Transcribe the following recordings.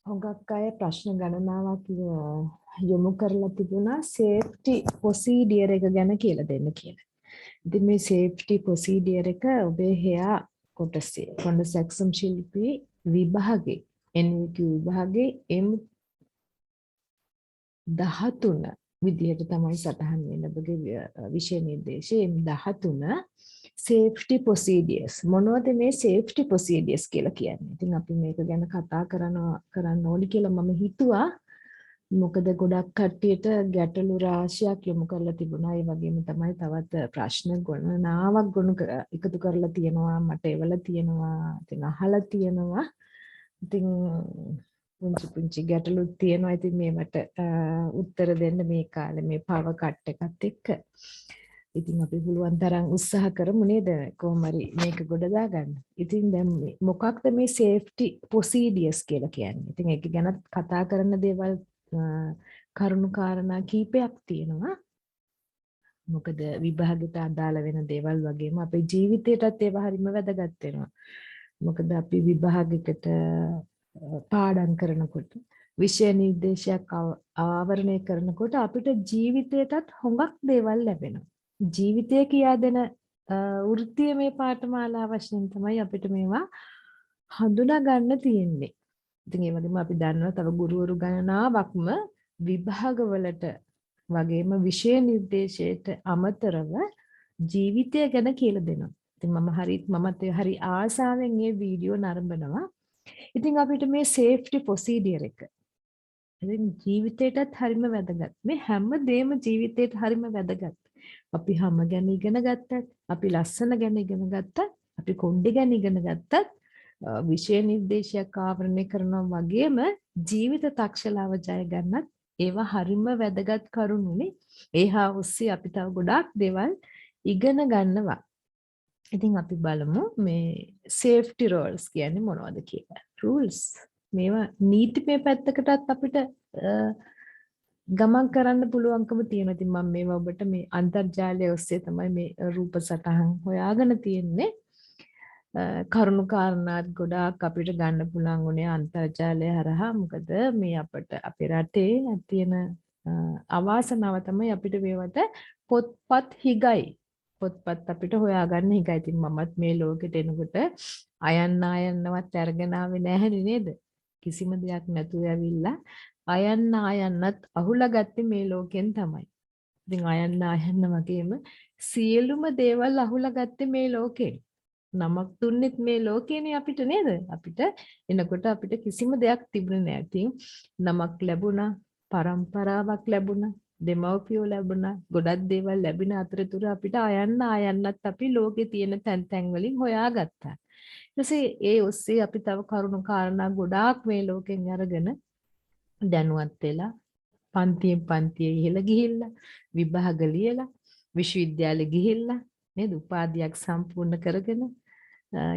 හුඟක් අය ප්‍රශ්න ගණනාවක් යොමු කරලා තිබුණා සේෆ්ටි ප්‍රොසීඩියර් එක ගැන කියලා දෙන්න කියලා. ඉතින් මේ සේෆ්ටි ප්‍රොසීඩියර් එක ඔබේ hear කොටසේ කොණ්ඩ සැක්සම් ශිල්පී විභාගේ NVQ විභාගේ M13 විදිහට තමයි සටහන් වෙන ඔබගේ විෂය නිර්දේශය M13 සේෆ්ටි ප්‍රොසීඩියර්ස් මොනවද මේ සේෆ්ටි ප්‍රොසීඩියර්ස් කියලා කියන්නේ. ඉතින් අපි මේක ගැන කතා කරන්න ඕනි කියලා මම හිතුවා. මොකද ගොඩක් කට්ටියට ගැටලු රාශියක් යොමු කරලා තිබුණා. ඒ වගේම තමයි තවත් ප්‍රශ්න ගණනාවක් එකතු කරලා තියෙනවා. මට එවල තියෙනවා. ඉතින් අහලා තියෙනවා. ඉතින් පුංචි ගැටලුත් තියෙනවා. ඉතින් මේවට උත්තර දෙන්න මේ කාලේ මේ පව කට් එකත් එක්ක. ඉතින් අපි පුළුවන් තරම් උත්සාහ කරමු නේද කොහොම හරි මේක ගොඩ දාගන්න. ඉතින් දැන් මොකක්ද මේ සේෆ්ටි ප්‍රොසීඩියර්ස් කියලා කියන්නේ? ඉතින් ඒක ගැන කතා කරන දේවල් කරුණු කාරණා කීපයක් තියෙනවා. මොකද විභාගයට අදාළ වෙන දේවල් වගේම අපේ ජීවිතයටත් ඒවා හරිම වැදගත් වෙනවා. මොකද අපි විභාගයකට පාඩම් කරනකොට විෂය නිර්දේශයක් ආවරණය කරනකොට අපිට ජීවිතයටත් හොඟක් දේවල් ලැබෙනවා. ජීවිතය කියා දෙන වෘත්තීයමය පාඨමාලා වශයෙන් තමයි අපිට මේවා හඳුනා ගන්න තියෙන්නේ. ඉතින් ඒ වගේම අපි දන්නවා තව ගුරුවරු ගණනාවක්ම විභාගවලට වගේම විෂය නිර්දේශයට අමතරව ජීවිතය ගැන කියලා දෙනවා. ඉතින් මමත් හරි ආසාවෙන් මේ වීඩියෝ නරඹනවා. ඉතින් අපිට මේ සේෆ්ටි ප්‍රොසීඩියර් එක ඉතින් ජීවිතේටත් හරිම වැදගත්. මේ හැම දෙයක්ම ජීවිතේට හරිම වැදගත්. අපි හැම ගැන ඉගෙන ගත්තත්, අපි ලස්සන ගැන ඉගෙන ගත්තත්, අපි කොණ්ඩේ ගැන ඉගෙන ගත්තත්, විෂය නිර්දේශයක් ආවරණය කරනවා වගේම ජීවිත තක්ෂලාව ජය ගන්නත් ඒවා හරිම වැදගත් කරුණුනේ. ඒහා ඔස්සේ අපි තව ගොඩාක් දේවල් ඉගෙන ගන්නවා. ඉතින් අපි බලමු මේ සේෆ්ටි රූල්ස් කියන්නේ මොනවද කියලා. රූල්ස් මේවා නීතිමය පැත්තකටත් අපිට ගමන් කරන්න පුළුවන්කම තියෙනවා. ඉතින් මම මේවා ඔබට මේ අන්තර්ජාලය ඔස්සේ තමයි මේ රූප සටහන් හොයාගෙන තියෙන්නේ. කරුණු කාරණාත් ගොඩාක් අපිට ගන්න පුළුවන් උනේ අන්තර්ජාලය හරහා. මොකද මේ අපිට අපේ රටේ තියෙන අවාසනාව තමයි අපිට මේවට පොත්පත් හිගයි. පොත්පත් අපිට හොයාගන්න හිගයි. ඉතින් මමත් මේ ලෝකෙට එනකොට අයන්නවත් අරගෙන ආවේ නැහැ නේද? කිසිම දෙයක් නැතුව ඇවිල්ලා අයන්නත් අහුලා ගත්තේ මේ ලෝකෙන් තමයි. ඉතින් අයන්න වගේම සියලුම දේවල් අහුලා ගත්තේ මේ ලෝකෙන්. නමක් දුන්නෙත් මේ ලෝකේනේ අපිට නේද? අපිට එනකොට අපිට කිසිම දෙයක් තිබුණේ නැහැ. ඉතින් නමක් ලැබුණා, පරම්පරාවක් ලැබුණා, දෙමව්පියෝ ලැබුණා, ගොඩක් දේවල් ලැබෙන අතරතුර අපිට අයන්නත් අපි ලෝකේ තියෙන තැන් වලින් හොයාගත්තා. ඊටසේ ඒ ඔස්සේ අපි තව කරුණු කාරණා ගොඩාක් මේ ලෝකෙන් අරගෙන දැනුවත් වෙලා පන්තියෙන් පන්තිය ඉහළ ගිහිල්ලා විභාග ලියලා විශ්වවිද්‍යාලෙ ගිහිල්ලා නේද උපාධියක් සම්පූර්ණ කරගෙන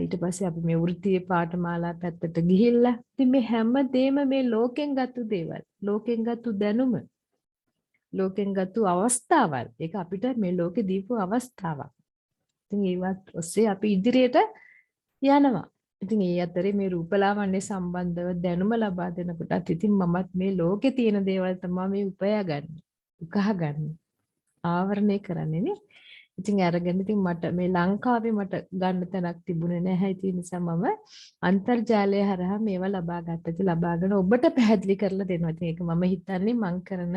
ඊට පස්සේ අපි මේ වෘත්තීය පාඨමාලා පැත්තට ගිහිල්ලා ඉතින් මේ හැම දෙම මේ ලෝකෙන් ගත්ත දේවල් ලෝකෙන් ගත්ත දැනුම ලෝකෙන් ගත්ත අවස්ථාවල් ඒක අපිට මේ ලෝකෙ දීපු අවස්ථාවක්. ඉතින් ඒවත් ඔස්සේ අපි ඉදිරියට යනවා. ඉතින් ඒ අතරේ මේ රූපලාවන්‍ය සම්බන්ධව දැනුම ලබා දෙනකොටත් ඉතින් මමත් මේ ලෝකේ තියෙන දේවල් තමයි මේ උපයාගන්නේ. උකහාගන්නේ. ආවරණය කරන්නේ නේ. ඉතින් අරගෙන ඉතින් මට මේ ලංකාවේ මට ගන්න තැනක් තිබුණේ නැහැ. ඒ නිසා මම අන්තර්ජාලය හරහා මේවා ලබා ගත්තා. ඉතින් ලබාගෙන ඔබට පැහැදිලි කරලා දෙනවා. ඉතින් ඒක මම හිතන්නේ මං කරන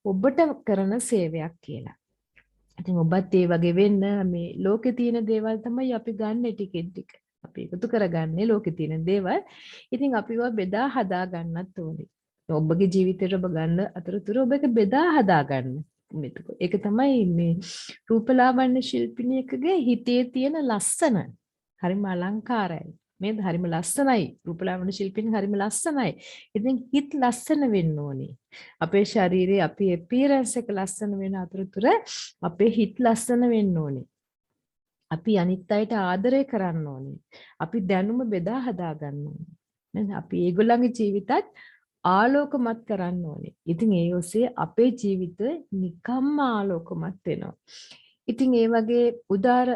ඔබට කරන සේවයක් කියලා. ඉතින් ඔබත් ඒ වගේ වෙන්න මේ ලෝකේ තියෙන දේවල් තමයි අපි ගන්න ටිකෙන් ටික. අපි එකතු කරගන්නේ ලෝකේ තියෙන දේවල්. ඉතින් අපිව බෙදා හදා ගන්නත් ඕනේ. ඔබගේ ජීවිතේට ඔබ ගන්න අතරතුර ඔබ ඒක බෙදා හදා ගන්න. ඒක තමයි මේ රූපලාවන්‍ය ශිල්පිනියකගේ හිතේ තියෙන ලස්සන. හරිම අලංකාරයි. නේද? හරිම ලස්සනයි. රූපලාවන්‍ය ශිල්පිනිය හරිම ලස්සනයි. ඉතින් හිත ලස්සන වෙන්න ඕනේ. අපේ ශරීරයේ අපේ අපියරන්ස් එක ලස්සන වෙන අතරතුර අපේ හිත ලස්සන වෙන්න ඕනේ. අපි අනිත් අයට ආදරය කරන්න ඕනේ. අපි දැනුම බෙදා හදා ගන්න ඕනේ. නේද? අපි ඒගොල්ලන්ගේ ජීවිතත් ආලෝකමත් කරන්න ඕනේ. ඉතින් ඒ ඔස්සේ අපේ ජීවිතය නිකම්ම ආලෝකමත් වෙනවා. ඉතින් ඒ වගේ උදාර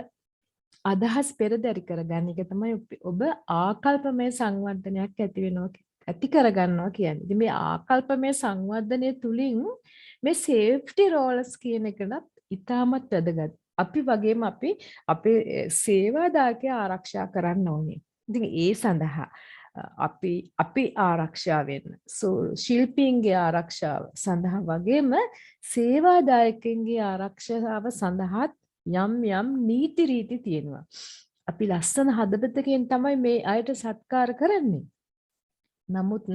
අදහස් පෙරදරි කරගන්න එක තමයි ඔබ ආකල්පමය සංවර්ධනයක් ඇති වෙනවා ඇති කරගන්නවා කියන්නේ. ඉතින් මේ ආකල්පමය සංවර්ධනය තුලින් මේ සේෆ්ටි රෝල්ස් කියන එකත් ඉතාමත් වැදගත්. අපි වගේම අපි අපේ සේවාදායකය ආරක්ෂා කරන්න ඕනේ. ඉතින් ඒ සඳහා අපි ආරක්ෂා වෙන්න. ශිල්පීන්ගේ ආරක්ෂාව සඳහා වගේම සේවාදායකයන්ගේ ආරක්ෂාව සඳහාත් යම් නීති රීති තියෙනවා. අපි ලස්සන හදවතකින් තමයි මේ අයට සත්කාර කරන්නේ. නමුත්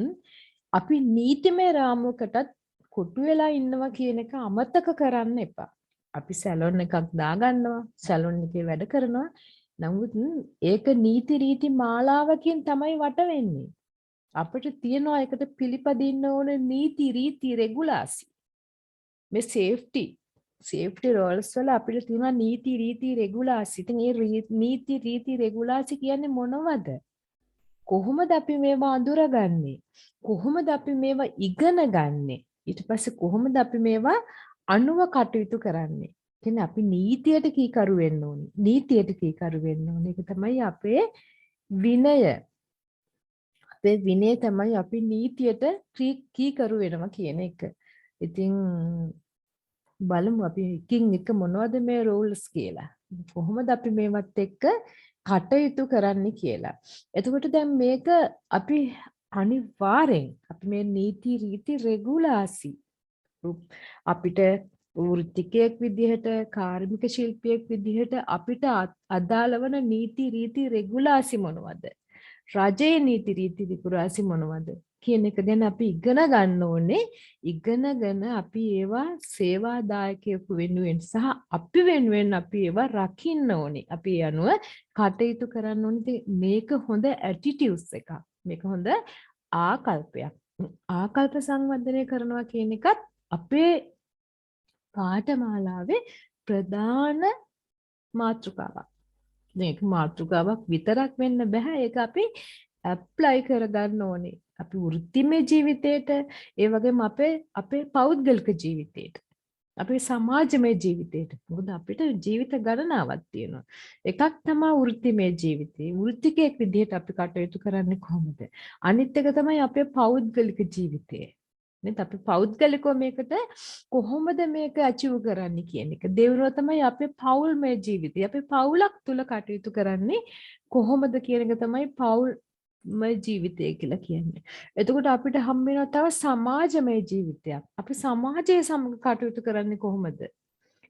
අපි නීතිමය රාමුවකටත් කොටු වෙලා ඉන්නවා කියන එක අමතක කරන්න එපා. අපි සැලොන් එකක් දාගන්නවා, සැලොන් එකේ වැඩ කරනවා. නමුත් ඒක නීති රීති මාලාවකින් තමයි වට වෙන්නේ. අපිට තියනවා ඒකට පිළිපදින්න ඕන නීති රීති රෙගුලාසි. මේ සේෆ්ටි රෝල්ස් වල අපිට තියෙනවා නීති රීති රෙගුලාසි. ඉතින් මේ නීති රීති රෙගුලාසි කියන්නේ මොනවද? කොහොමද අපි මේවා අඳුරගන්නේ? කොහොමද අපි මේවා ඉගෙන ගන්නෙ? ඊට පස්සේ කොහොමද අපි මේවා අනුව කටයුතු කරන්නේ? කියන්නේ අපි නීතියට කීකරු වෙන්න ඕනේ. නීතියට කීකරු වෙන්න ඕනේ. ඒක තමයි අපේ විනය. අපේ විනය තමයි අපි නීතියට කීකරු වෙනවා කියන එක. ඉතින් බලමු අපි එකින් එක මොනවද මේ රූල්ස් කියලා. කොහොමද අපි මේවත් එක්ක කටයුතු කරන්න කියලා. එතකොට දැන් මේක අපි අනිවාර්යෙන් අපි මේ නීති රීති රෙගුලාසි අපිට වෘත්තිකයෙක් විදිහට කාර්මික ශිල්පියෙක් විදිහට අපිට අදාළ වන නීති රීති රෙගුලාසි මොනවද? රජයේ නීති රීති රෙගුලාසි මොනවද කියන එක ගැන අපි ඉගෙන ගන්න ඕනේ. ඉගෙනගෙන අපි ඒවා සේවාදායකයෙකු වෙනුවෙන් සහ අපි වෙනුවෙන් අපි ඒවා රකින්න ඕනේ. අපි අනුව කටයුතු කරන්න ඕනේ. මේක හොඳ ඇටිටියුඩ්ස් එකක්. මේක හොඳ ආකල්පයක්. ආකල්ප සංවර්ධනය කරනවා කියන එකත් අපේ පාඨමාලාවේ ප්‍රධාන මාතෘකාවක්. මේක මාතෘකාවක් විතරක් වෙන්න බෑ. ඒක අපි ඇප්ලයි කරගන්න ඕනේ. අපි වෘත්තිමය ජීවිතේට, ඒ වගේම අපේ පෞද්ගලික ජීවිතේට, අපේ සමාජමය ජීවිතේට. මොකද අපිට ජීවිත ගණනාවක් තියෙනවා. එකක් තමයි වෘත්තිමය ජීවිතේ. වෘත්තිකයෙක් විදිහට අපි කටයුතු කරන්නේ කොහොමද? අනිත් එක තමයි අපේ පෞද්ගලික ජීවිතේ. නේද? අපි පෞද්ගලිකව මේකට කොහොමද මේක අචීව් කරන්නේ කියන එක. දෙවනුව තමයි අපේ පෞල්මය ජීවිතය. අපි පෞලක් තුල කටයුතු කරන්නේ කොහොමද කියන එක තමයි පෞල්මය ජීවිතය කියලා කියන්නේ. එතකොට අපිට හම්බ වෙනවා තව සමාජමය ජීවිතයක්. අපි සමාජයේ සමග කටයුතු කරන්නේ කොහොමද?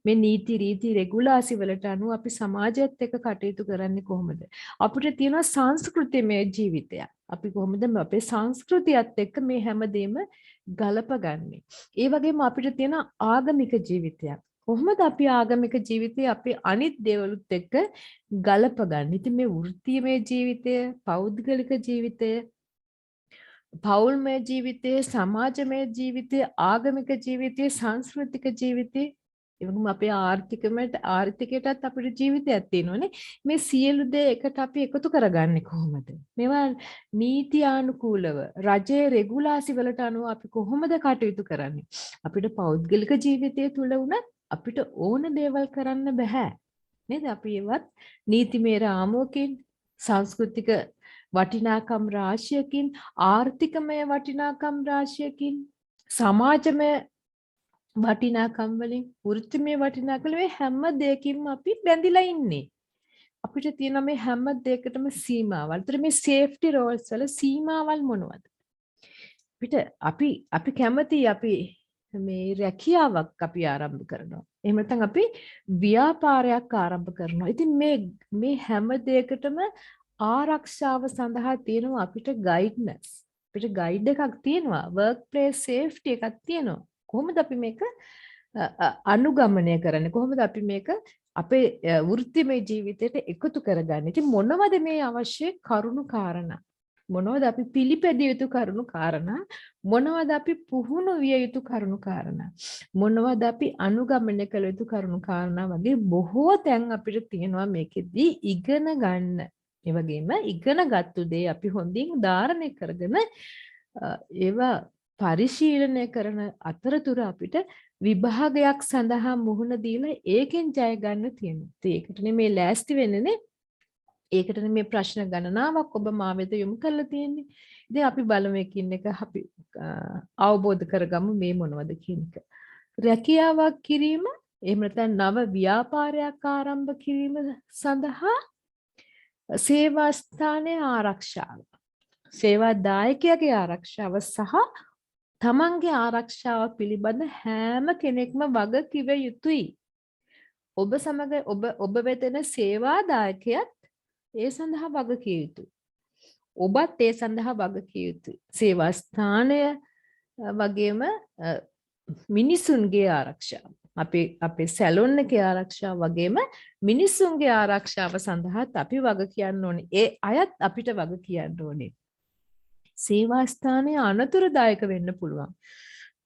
මේ නීති රීති රෙගුලාසි වලට අනුව අපි සමාජයත් එක්ක කටයුතු කරන්නේ කොහොමද? අපිට තියෙනවා සංස්කෘතිමය ජීවිතයක්. අපි කොහොමද අපේ සංස්කෘතියත් එක්ක මේ හැමදේම ගලපගන්නේ? ඒ වගේම අපිට තියෙන ආගමික ජීවිතයක්. කොහොමද අපි ආගමික ජීවිතේ අපි අනිත් දේවලුත් එක්ක ගලපගන්නේ? ඉතින් මේ වෘත්තීයමය ජීවිතය, පෞද්ගලික ජීවිතය, පෞල්මය ජීවිතය, සමාජමය ජීවිතය, ආගමික ජීවිතය, සංස්කෘතික ජීවිතය, එවගේම අපේ ආර්ථිකයටත් අපිට ජීවිතයක් තියෙනවානේ. මේ සියලු දේ එකට අපි එකතු කරගන්නේ කොහොමද? මේවා නීතියානුකූලව රජයේ රෙගුලාසි වලට අනුව අපි කොහොමද කටයුතු කරන්නේ? අපිට පෞද්ගලික ජීවිතය තුල වුණත් අපිට ඕන දේවල් කරන්න බෑ. නේද? අපි ඒවත් නීතිමය රාමුවකින්, සංස්කෘතික වටිනාකම් රාශියකින්, ආර්ථිකමය වටිනාකම් රාශියකින්, සමාජමය වටිනාකම් වලින්, වෘත්තිමය වටිනාකම් වලින් හැම දෙයකින්ම අපි බැඳිලා ඉන්නේ. අපිට තියෙන මේ හැම දෙයකටම සීමාවල්. ඒතර මේ සේෆ්ටි රෝල්ස් වල සීමාවල් මොනවද? අපි කැමති අපි මේ රැකියාවක් අපි ආරම්භ කරනවා. එහෙම නැත්නම් අපි ව්‍යාපාරයක් ආරම්භ කරනවා. ඉතින් මේ හැම දෙයකටම ආරක්ෂාව සඳහා තියෙනවා අපිට ගයිඩ්නස්. අපිට ගයිඩ් එකක් තියෙනවා. වර්ක් ප්ලේස් සේෆ්ටි එකක් තියෙනවා. කොහොමද අපි මේක අනුගමනය කරන්නේ? කොහොමද අපි මේක අපේ වෘත්තිමය ජීවිතයට එකතු කරගන්නේ? ඉතින් මොනවද මේ අවශ්‍ය කරුණු කාරණා? මොනවද අපි පිළිපැදිය යුතු කරුණු කාරණා? මොනවද අපි පුහුණු විය යුතු කරුණු කාරණා? මොනවද අපි අනුගමනය කළ යුතු කරුණු කාරණා වගේ බොහෝ තැන් අපිට තියෙනවා මේකෙදී ඉගෙන ගන්න. ඒ වගේම ඉගෙනගත්තු දේ අපි හොඳින් ධාරණය කරගෙන ඒවා පරිශීලනය කරන අතරතුර අපිට විභාගයක් සඳහා මුහුණ දීලා ඒකෙන් ජය ගන්න තියෙනවා. ඒකටනේ මේ ලෑස්ති වෙන්නේනේ. ඒකටනේ මේ ප්‍රශ්න ගණනාවක් ඔබ මා වෙත යොමු කරලා තියෙන්නේ. ඉතින් අපි බලමු එකින් එක අපි අවබෝධ කරගමු මේ මොනවද කියන එක. රැකියාවක් කිරීම, එහෙම නැත්නම් නව ව්‍යාපාරයක් ආරම්භ කිරීම සඳහා සේවා ස්ථානයේ ආරක්ෂාව. සේවා දායකයාගේ ආරක්ෂාව සහ තමන්ගේ ආරක්ෂාව පිළිබඳ හැම කෙනෙක්ම වග කිව යුතුයි. ඔබ සමග ඔබ වෙතන සේවා දායකයත් ඒ සඳහා වග කිය යුතුයි. ඔබත් ඒ සඳහා වග කිය යුතුයි. සේවා ස්ථානය වගේම මිනිසුන්ගේ ආරක්ෂාව. අපේ සැලොන් එකේ ආරක්ෂාව වගේම මිනිසුන්ගේ ආරක්ෂාව සඳහාත් අපි වග කියන්න ඕනේ. ඒ අයත් අපිට වග කියන්න ඕනේ. සේවා ස්ථානයේ අනතුරුදායක වෙන්න පුළුවන්.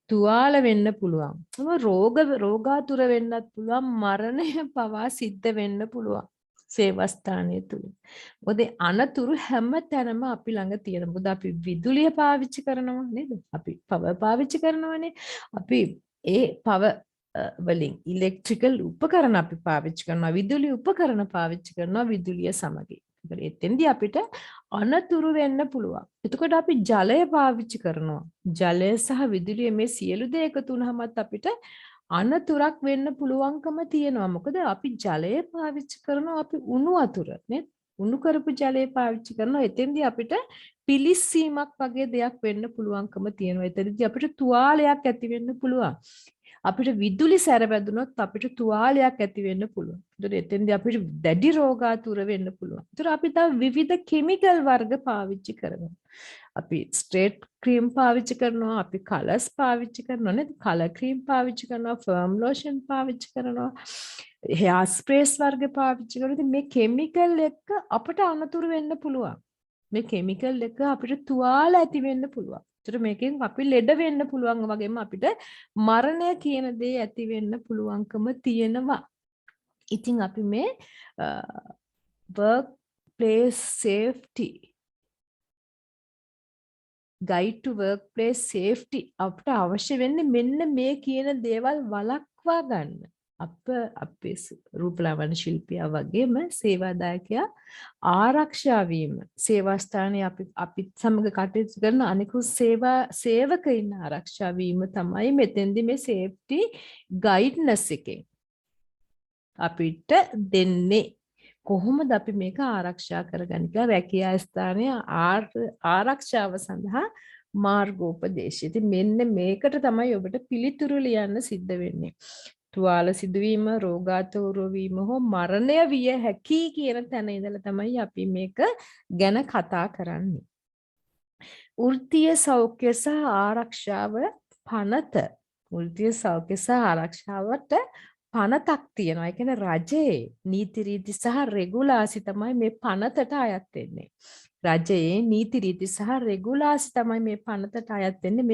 තුවාල වෙන්න පුළුවන්. රෝගාතුර වෙන්නත් පුළුවන්. මරණය පවා සිද්ධ වෙන්න පුළුවන්. සේවා ස්ථානය තුල. මොකද අනතුරු හැම තැනම අපි ළඟ තියෙන. මොකද අපි විදුලිය පාවිච්චි කරනවා නේද? අපි පවර් පාවිච්චි කරනවානේ. අපි ඒ පවර් වලින් ඉලෙක්ට්‍රිකල් උපකරණ අපි පාවිච්චි කරනවා. විදුලි උපකරණ පාවිච්චි කරනවා විදුලිය සමග. එතෙන්දී අපිට අනතුරු වෙන්න පුළුවන්. එතකොට අපි ජලය පාවිච්චි කරනවා. ජලය සහ විදුලිය මේ සියලු දේ එකතු වුනහමත් අපිට අනතුරක් වෙන්න පුළුවන්කම තියෙනවා. මොකද අපි ජලය පාවිච්චි කරනවා අපි උණු වතුර නේ. උණු කරපු ජලය පාවිච්චි කරනවා. එතෙන්දී අපිට පිලිස්සීමක් වගේ දෙයක් වෙන්න පුළුවන්කම තියෙනවා. එතනදී අපිට තුවාලයක් ඇති වෙන්න පුළුවන්. අපිට විදුලි සැර වැදුනොත් අපිට තුවාලයක් ඇති වෙන්න පුළුවන්. ඒතර එතෙන්දී අපිට දැඩි රෝගාතුර වෙන්න පුළුවන්. ඒතර අපි තව විවිධ කිමිකල් වර්ග පාවිච්චි කරනවා. අපි ස්ට්‍රේට් ක්‍රීම් පාවිච්චි කරනවා, අපි කලර්ස් පාවිච්චි කරනවා නේද? කලර් ක්‍රීම් පාවිච්චි කරනවා, ෆර්ම් ලෝෂන් පාවිච්චි කරනවා, හෙයාර් ස්ප්‍රේස් වර්ග පාවිච්චි කරනවා. ඉතින් මේ කිමිකල් එක්ක අපට අනතුරු වෙන්න පුළුවන්. මේ කිමිකල් එක අපිට තුවාල ඇති වෙන්න පුළුවන්. ඒතර මේකෙන් අපි ලෙඩ වෙන්න පුළුවන් වගේම අපිට මරණය කියන දේ ඇති වෙන්න පුළුවන්කම තියෙනවා. ඉතින් අපි මේ work place safety guide to workplace safety අපට අවශ්‍ය වෙන්නේ මෙන්න මේ කියන දේවල් වළක්වා ගන්න. අපේ රූපලාවන්‍ය ශිල්පියා වගේම සේවාදායකයා ආරක්ෂා වීම, සේවා ස්ථානයේ අපි සමග කටයුතු කරන අනිකුත් සේවකයින් ආරක්ෂා වීම තමයි මෙතෙන්දි මේ සේෆ්ටි ගයිඩ්නස් එකෙන් අපිට දෙන්නේ. කොහොමද අපි මේක ආරක්ෂා කරගන්නේ කියලා රැකියා ස්ථානයේ ආරක්ෂාව සඳහා මාර්ගෝපදේශය. ඉතින් මෙන්න මේකට තමයි ඔබට පිළිතුරු ලියන්න සිද්ධ වෙන්නේ. තුවාල සිදුවීම, රෝගාතුර වීම හෝ මරණය විය හැකි කියන තැන ඉඳලා තමයි අපි මේක ගැන කතා කරන්නේ. වෘත්තීය සෞඛ්‍ය සහ ආරක්ෂාව පනත. වෘත්තීය සෞඛ්‍ය සහ ආරක්ෂාවට පනතක් තියෙනවා. ඒ කියන්නේ රජයේ නීති රීති සහ රෙගුලාසි තමයි මේ පනතට අයත් වෙන්නේ. රජයේ නීති රීති සහ රෙගුලාසි තමයි මේ පනතට අයත් වෙන්නේ.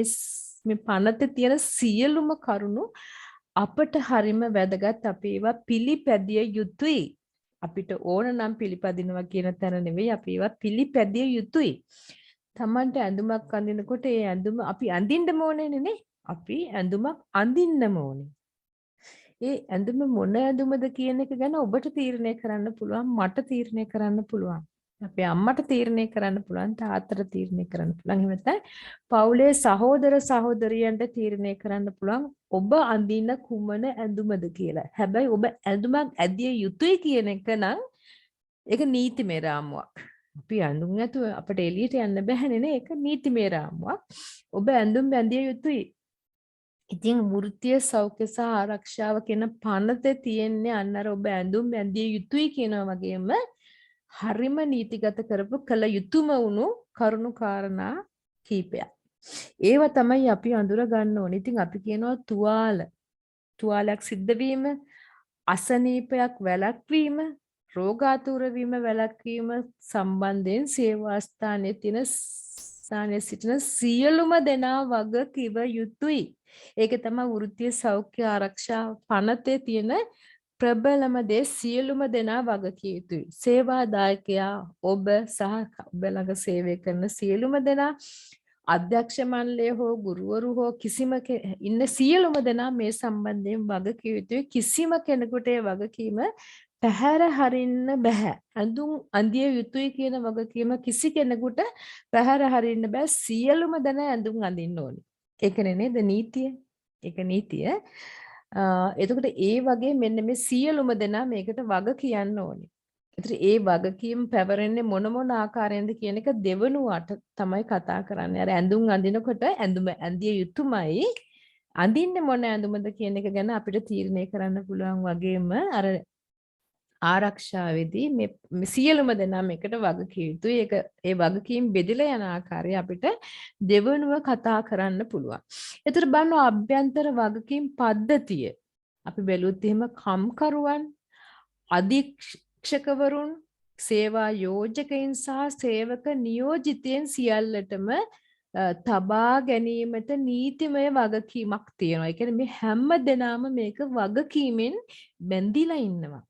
මේ පනතේ තියෙන සියලුම කරුණු අපට හරිම වැදගත්. අපි ඒවා පිළිපැදිය යුතුයි. අපිට ඕන නම් පිළිපදිනවා කියන තැන නෙවෙයි, අපි ඒවා පිළිපැදිය යුතුයි. Tamanට ඇඳුමක් අඳිනකොට ඒ ඇඳුම අපි අඳින්නම ඕනේ නේ. අපි ඇඳුමක් අඳින්නම ඕනේ. ඒ ඇඳුම මොන ඇඳුමද කියන එක ගැන ඔබට තීරණය කරන්න පුළුවන්, මට තීරණය කරන්න පුළුවන්. අපේ අම්මට තීරණය කරන්න පුළුවන්, තාත්තට තීරණය කරන්න පුළුවන්. එහෙම නැත්නම් පවුලේ සහෝදර සහෝදරියන්ට තීරණය කරන්න පුළුවන් ඔබ අඳින කුමන ඇඳුමද කියලා. හැබැයි ඔබ ඇඳුමක් ඇදිය යුතුයි කියන එක නම් ඒක නීතිමය රාමුවක්. අපි ඇඳුම් නැතුව අපිට එළියට යන්න බැහැනේ නේ. ඒක නීතිමය රාමුවක්. ඔබ ඇඳුම් ඇඳිය යුතුයි. ඉතින් වෘත්තීය සෞඛ්‍ය සහ ආරක්ෂාව කියන පනතේ තියෙන්නේ අන්නර ඔබ ඇඳුම් ඇඳිය යුතුයි කියනවා වගේම හරිම නීතිගත කරපු කළ යුතුයම වුණු කරුණු කාරණා කීපයක්. ඒවා තමයි අපි අඳුර ගන්න ඕනේ. ඉතින් අපි කියනවා තුවාලයක් සිද්ධ වීම, අසනීපයක් වැළැක්වීම, රෝගාතුර වීම වැළැක්වීම සම්බන්ධයෙන් සේවා ස්ථානයේ තියෙන ස්ථානයේ සිටින සියලුම දෙනා වග කිව යුතුයි. ඒක තමයි වෘත්තීය සෞඛ්‍ය ආරක්ෂා පනතේ තියෙන ප්‍රබලම දේ. සියලුම දෙනා වග කිය යුතුයි. සේවාදායකයා ඔබ සහ ඔබ ළඟ සේවය කරන සියලුම දෙනා, අධ්‍යක්ෂ මණ්ඩලය හෝ ගුරුවරු හෝ කිසිම ඉන්න සියලුම දෙනා මේ සම්බන්ධයෙන් වග කිය යුතුයි. කිසිම කෙනෙකුට ඒ වගකීම පැහැර හරින්න බෑ. ඇඳුම් අඳිය යුතුයි කියන වගකීම කිසි කෙනෙකුට පැහැර හරින්න බෑ. සියලුම දෙනා ඇඳුම් අඳින්න ඕනේ. ඒකනේ නේද නීතිය? ඒක නීතිය. එතකොට ඒ වගේ මෙන්න මේ සියලුම දෙනා මේකට වග කියන්න ඕනේ. ඒතර ඒ වගකීම් පැවරෙන්නේ මොන ආකාරයෙන්ද කියන එක දෙවනුවට තමයි කතා කරන්නේ. අර ඇඳුම් අඳිනකොට ඇඳුම ඇඳිය යුතුමයි. අඳින්නේ මොන ඇඳුමද කියන එක ගැන අපිට තීරණය කරන්න පුළුවන් වගේම අර ආරක්ෂාවේදී මේ සියලුම දෙනා මේකට වගකිය යුතුයි. ඒක ඒ වගකීම් බෙදලා යන ආකාරය අපිට දෙවනුව කතා කරන්න පුළුවන්. ඒතර බලන්න අභ්‍යන්තර වගකීම් පද්ධතිය. අපි බැලුවොත් එහෙම කම්කරුවන්, අධීක්ෂකවරුන්, සේවා යෝජකයින් සහ සේවක නියෝජිතයන් සියල්ලටම තබා ගැනීමට නීතිමය වගකීමක් තියෙනවා. ඒ කියන්නේ මේ හැම දෙනාම මේක වගකීමෙන් බැඳිලා ඉන්නවා.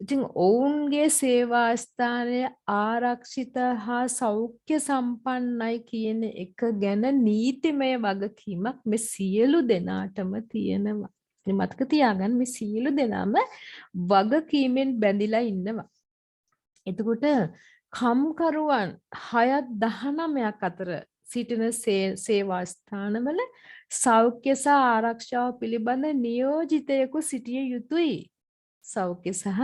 ඉතින් ඔවුන්ගේ සේවා ස්ථානය ආරක්ෂිත හා සෞඛ්‍ය සම්පන්නයි කියන එක ගැන නීතිමය වගකීමක් මේ සියලු දෙනාටම තියෙනවා. ඉතින් මතක තියාගන්න මේ සියලු දෙනාම වගකීමෙන් බැඳිලා ඉන්නවා. එතකොට කම්කරුවන් 6-19ක් අතර සිටින සේවා ස්ථානවල සෞඛ්‍ය සහ ආරක්ෂාව පිළිබඳ නියෝජිතයෙකු සිටිය යුතුයි. සෞඛ්‍ය සහ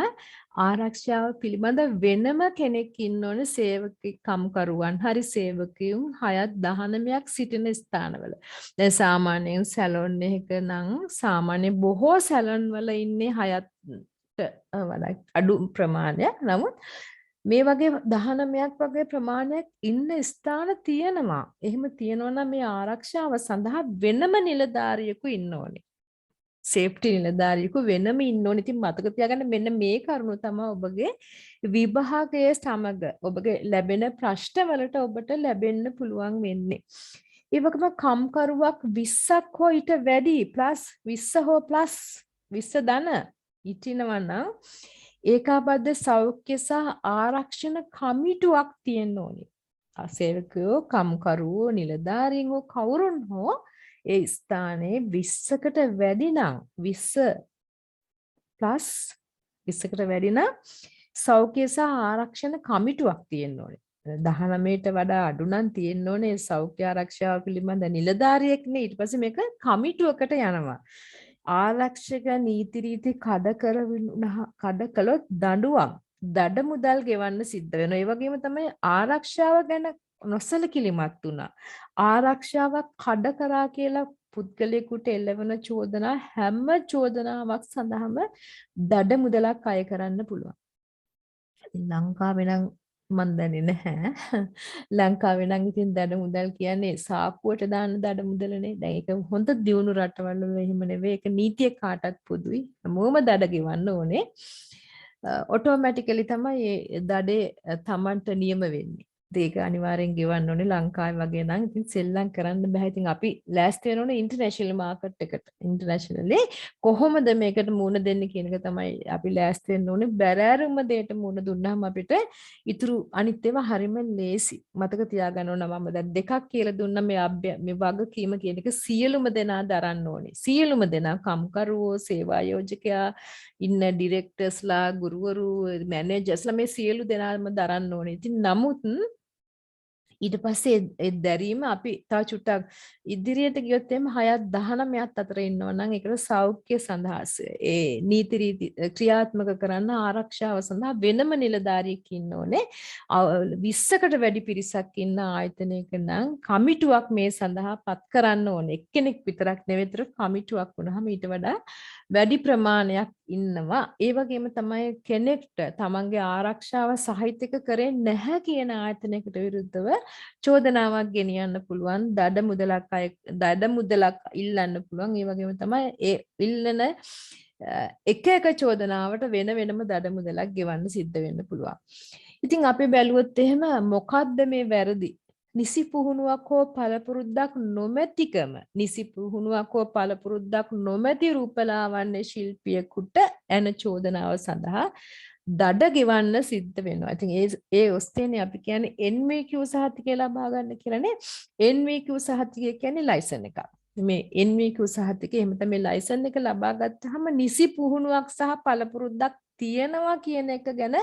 ආරක්ෂාව පිළිබඳ වෙනම කෙනෙක් ඉන්න ඕනේ සේවක කම්කරුවන් හරි සේවකයන් 6-19ක් සිටින ස්ථානවල. දැන් සාමාන්‍යයෙන් සැලොන් එකක නම් සාමාන්‍ය බොහෝ සැලොන් වල ඉන්නේ 6ට වඩා අඩු ප්‍රමාණයක්. නමුත් මේ වගේ 19ක් වගේ ප්‍රමාණයක් ඉන්න ස්ථාන තියෙනවා. එහෙම තියෙනවා නම් මේ ආරක්ෂාව සඳහා වෙනම නිලධාරියෙකු ඉන්න ඕනේ. සේෆ්ටි නිලධාරියෙකු වෙනම ඉන්න ඕනේ. ඉතින් මතක තියාගන්න මෙන්න මේ කරුණු තමයි ඔබගේ විභාගයේ සමග ඔබගේ ලැබෙන ප්‍රශ්න වලට ඔබට ලැබෙන්න පුළුවන් වෙන්නේ. ඒ වගේම කම්කරුවක් 20ක් හෝ ඊට වැඩි ප්ලස් 20 හෝ ප්ලස් 20 ධන ඉතිනවා නම් ඒකාබද්ධ සෞඛ්‍ය සහ ආරක්ෂණ කමිටුවක් තියෙන්න ඕනේ. සේවකයෝ, කම්කරුවෝ, නිලධාරීන් හෝ කවුරුන් හෝ ඒ ස්ථානයේ 20කට වැඩි නම් 20 ප්ලස් 20කට වැඩි නම් සෞඛ්‍ය සහ ආරක්ෂණ කමිටුවක් තියෙන්න ඕනේ. 19ට වඩා අඩු නම් තියෙන්න ඕනේ සෞඛ්‍ය ආරක්ෂාව පිළිබඳ නිලධාරියෙක් නේ. ඊට පස්සේ මේක කමිටුවකට යනවා. ආරක්ෂක නීති රීති කඩ කළොත් දඩ මුදල් ගෙවන්න සිද්ධ වෙනවා. ඒ වගේම තමයි ආරක්ෂාව ගැන නොසලකිලිමත් වුණා. ආරක්ෂාවක් කඩ කරා කියලා පුද්ගලයෙකුට එළවෙන චෝදනා හැම චෝදනාවක් සඳහාම දඩ මුදලක් අය කරන්න පුළුවන්. ලංකාවේ නම් මන් දන්නේ නැහැ. ලංකාවේ නම් ඉතින් දඩ මුදල් කියන්නේ සාප්පුවට දාන්න දඩ මුදලනේ. දැන් ඒක හොඳ දියුණු රටවල් වල එහෙම නෙවෙයි. ඒක නීතිය කාටත් පොදුයි. හැමෝම දඩ ගෙවන්න ඕනේ. ඔටෝමැටිකලි තමයි මේ දඩේ Tamanට නියම වෙන්නේ. ඒක අනිවාර්යෙන් ගෙවන්න ඕනේ. ලංකාවේ වගේ නම් ඉතින් සෙල්ලම් කරන්න බෑ. ඉතින් අපි ලෑස්ති වෙන්න ඕනේ ඉන්ටර්නැෂනල් මාකට් එකට. ඉන්ටර්නැෂනලි කොහොමද මේකට මුහුණ දෙන්නේ කියන එක තමයි අපි ලෑස්ති වෙන්න ඕනේ. බැරෑරුම දෙයට මුහුණ දුන්නාම අපිට ඉතුරු අනිත් ඒවා හරියම ලේසි. මතක තියාගන්න ඕන මම දැන් දෙකක් කියලා දුන්නා මේ වගකීම කියන එක සියලුම දෙනා දරන්න ඕනේ. සියලුම දෙනා කම්කරුවෝ, සේවා යෝජකයා, ඉන්න ඩිරෙක්ටර්ස්ලා, ගුරුවරු, මැනේජර්ස්ලා මේ සියලු දෙනාම දරන්න ඕනේ. ඉතින් නමුත් ඊට පස්සේ ඒ දැරීම අපි තව චුට්ටක් ඉදිරියට ගියොත් එimhe 6-19ක් අතර ඉන්නවා නම් ඒකට සෞඛ්‍ය සඳහා ඒ නීති රීති ක්‍රියාත්මක කරන්න ආරක්ෂාව සඳහා වෙනම නිලධාරියෙක් ඉන්න ඕනේ. 20කට වැඩි පිරිසක් ඉන්න ආයතනයක නම් කමිටුවක් මේ සඳහා පත් කරන්න ඕනේ. එක්කෙනෙක් විතරක් නෙවෙයි කමිටුවක් වුණාම ඊට වඩා වැඩි ප්‍රමාණයක් ඉන්නවා. ඒ වගේම තමයි කෙනෙක්ට තමන්ගේ ආරක්ෂාව සහිතක කරේ නැහැ කියන ආයතනයකට විරුද්ධව චෝදනාවක් ගෙනියන්න පුළුවන්. දඩ මුදලක් ඉල්ලන්න පුළුවන්. ඒ වගේම තමයි ඒ ඉල්ලන එක චෝදනාවට වෙනම දඩ මුදලක් ගෙවන්න සිද්ධ වෙන්න පුළුවන්. ඉතින් අපි බැලුවොත් එහෙම මොකද්ද මේ වැරදි? නිසි පුහුණුවක් හෝ පළපුරුද්දක් නොමැතිකම. නිසි පුහුණුවක් හෝ පළපුරුද්දක් නොමැති රූපලාවන්‍ය ශිල්පියෙකුට එන චෝදනාව සඳහා දඩ ගෙවන්න සිද්ධ වෙනවා. ඉතින් ඒ ඔස්තේනේ අපි කියන්නේ NVQ සහතිකය ලබා ගන්න කියලානේ. NVQ සහතිකය කියන්නේ ලයිසන් එකක්. මේ NVQ සහතිකය එහෙම තමයි ලයිසන් එක ලබා ගත්තාම නිසි පුහුණුවක් සහ පළපුරුද්දක් තියෙනවා කියන එක ගැන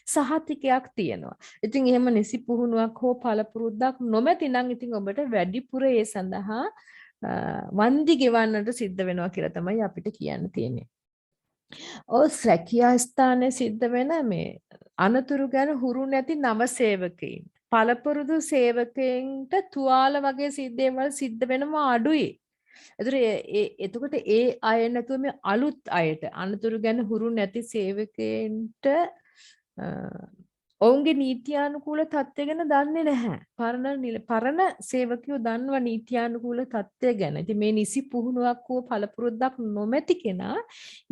සහතිකයක් තියෙනවා. ඉතින් එහෙම නිසි පුහුණුවක් හෝ පළපුරුද්දක් නොමැති නම් ඉතින් ඔබට වැඩිපුර ඒ සඳහා වන්දි ගෙවන්නට සිද්ධ වෙනවා කියලා තමයි අපිට කියන්න තියෙන්නේ. රැකියා ස්ථානයේ සිද්ධ වෙන මේ අනතුරු ගැන හුරු නැති නව සේවකයින් පළපුරුදු සේවකයින්ට තුවාල වගේ සිද්ධේවල් සිද්ධ වෙනවා අඩුයි. එතකොට ඒ අය නැතුව මේ අලුත් අයට අනතුරු ගැන හුරු නැති සේවකයන්ට ඔවුන්ගේ නීත්‍යානුකූල තත්ත්වය ගැන දන්නේ නැහැ. පරණ සේවකයෝ දන්නවා නීත්‍යානුකූල තත්ත්වය ගැන. ඉතින් මේ නිසි පුහුණුවක් හෝ පළපුරුද්දක් නොමැති කෙනා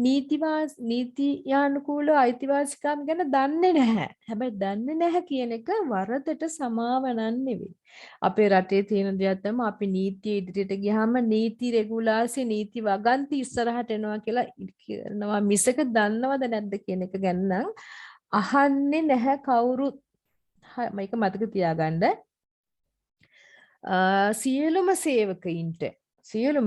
නීතියානුකූල අයිතිවාසිකම් ගැන දන්නේ නැහැ. හැබැයි දන්නේ නැහැ කියන එක වරදට සමාවනන් නෙවෙයි. අපේ රටේ තියෙන දෙයක් තමයි අපි නීතිය ඉදිරියට ගියාම නීති රෙගුලාසි නීති වගන්ති ඉස්සරහට එනවා කියලා කියනවා මිසක දන්නවද නැද්ද කියන එක ගැන නම් අහන්නේ නැහැ කවුරුත්. මේක මතක තියාගන්න. සියලුම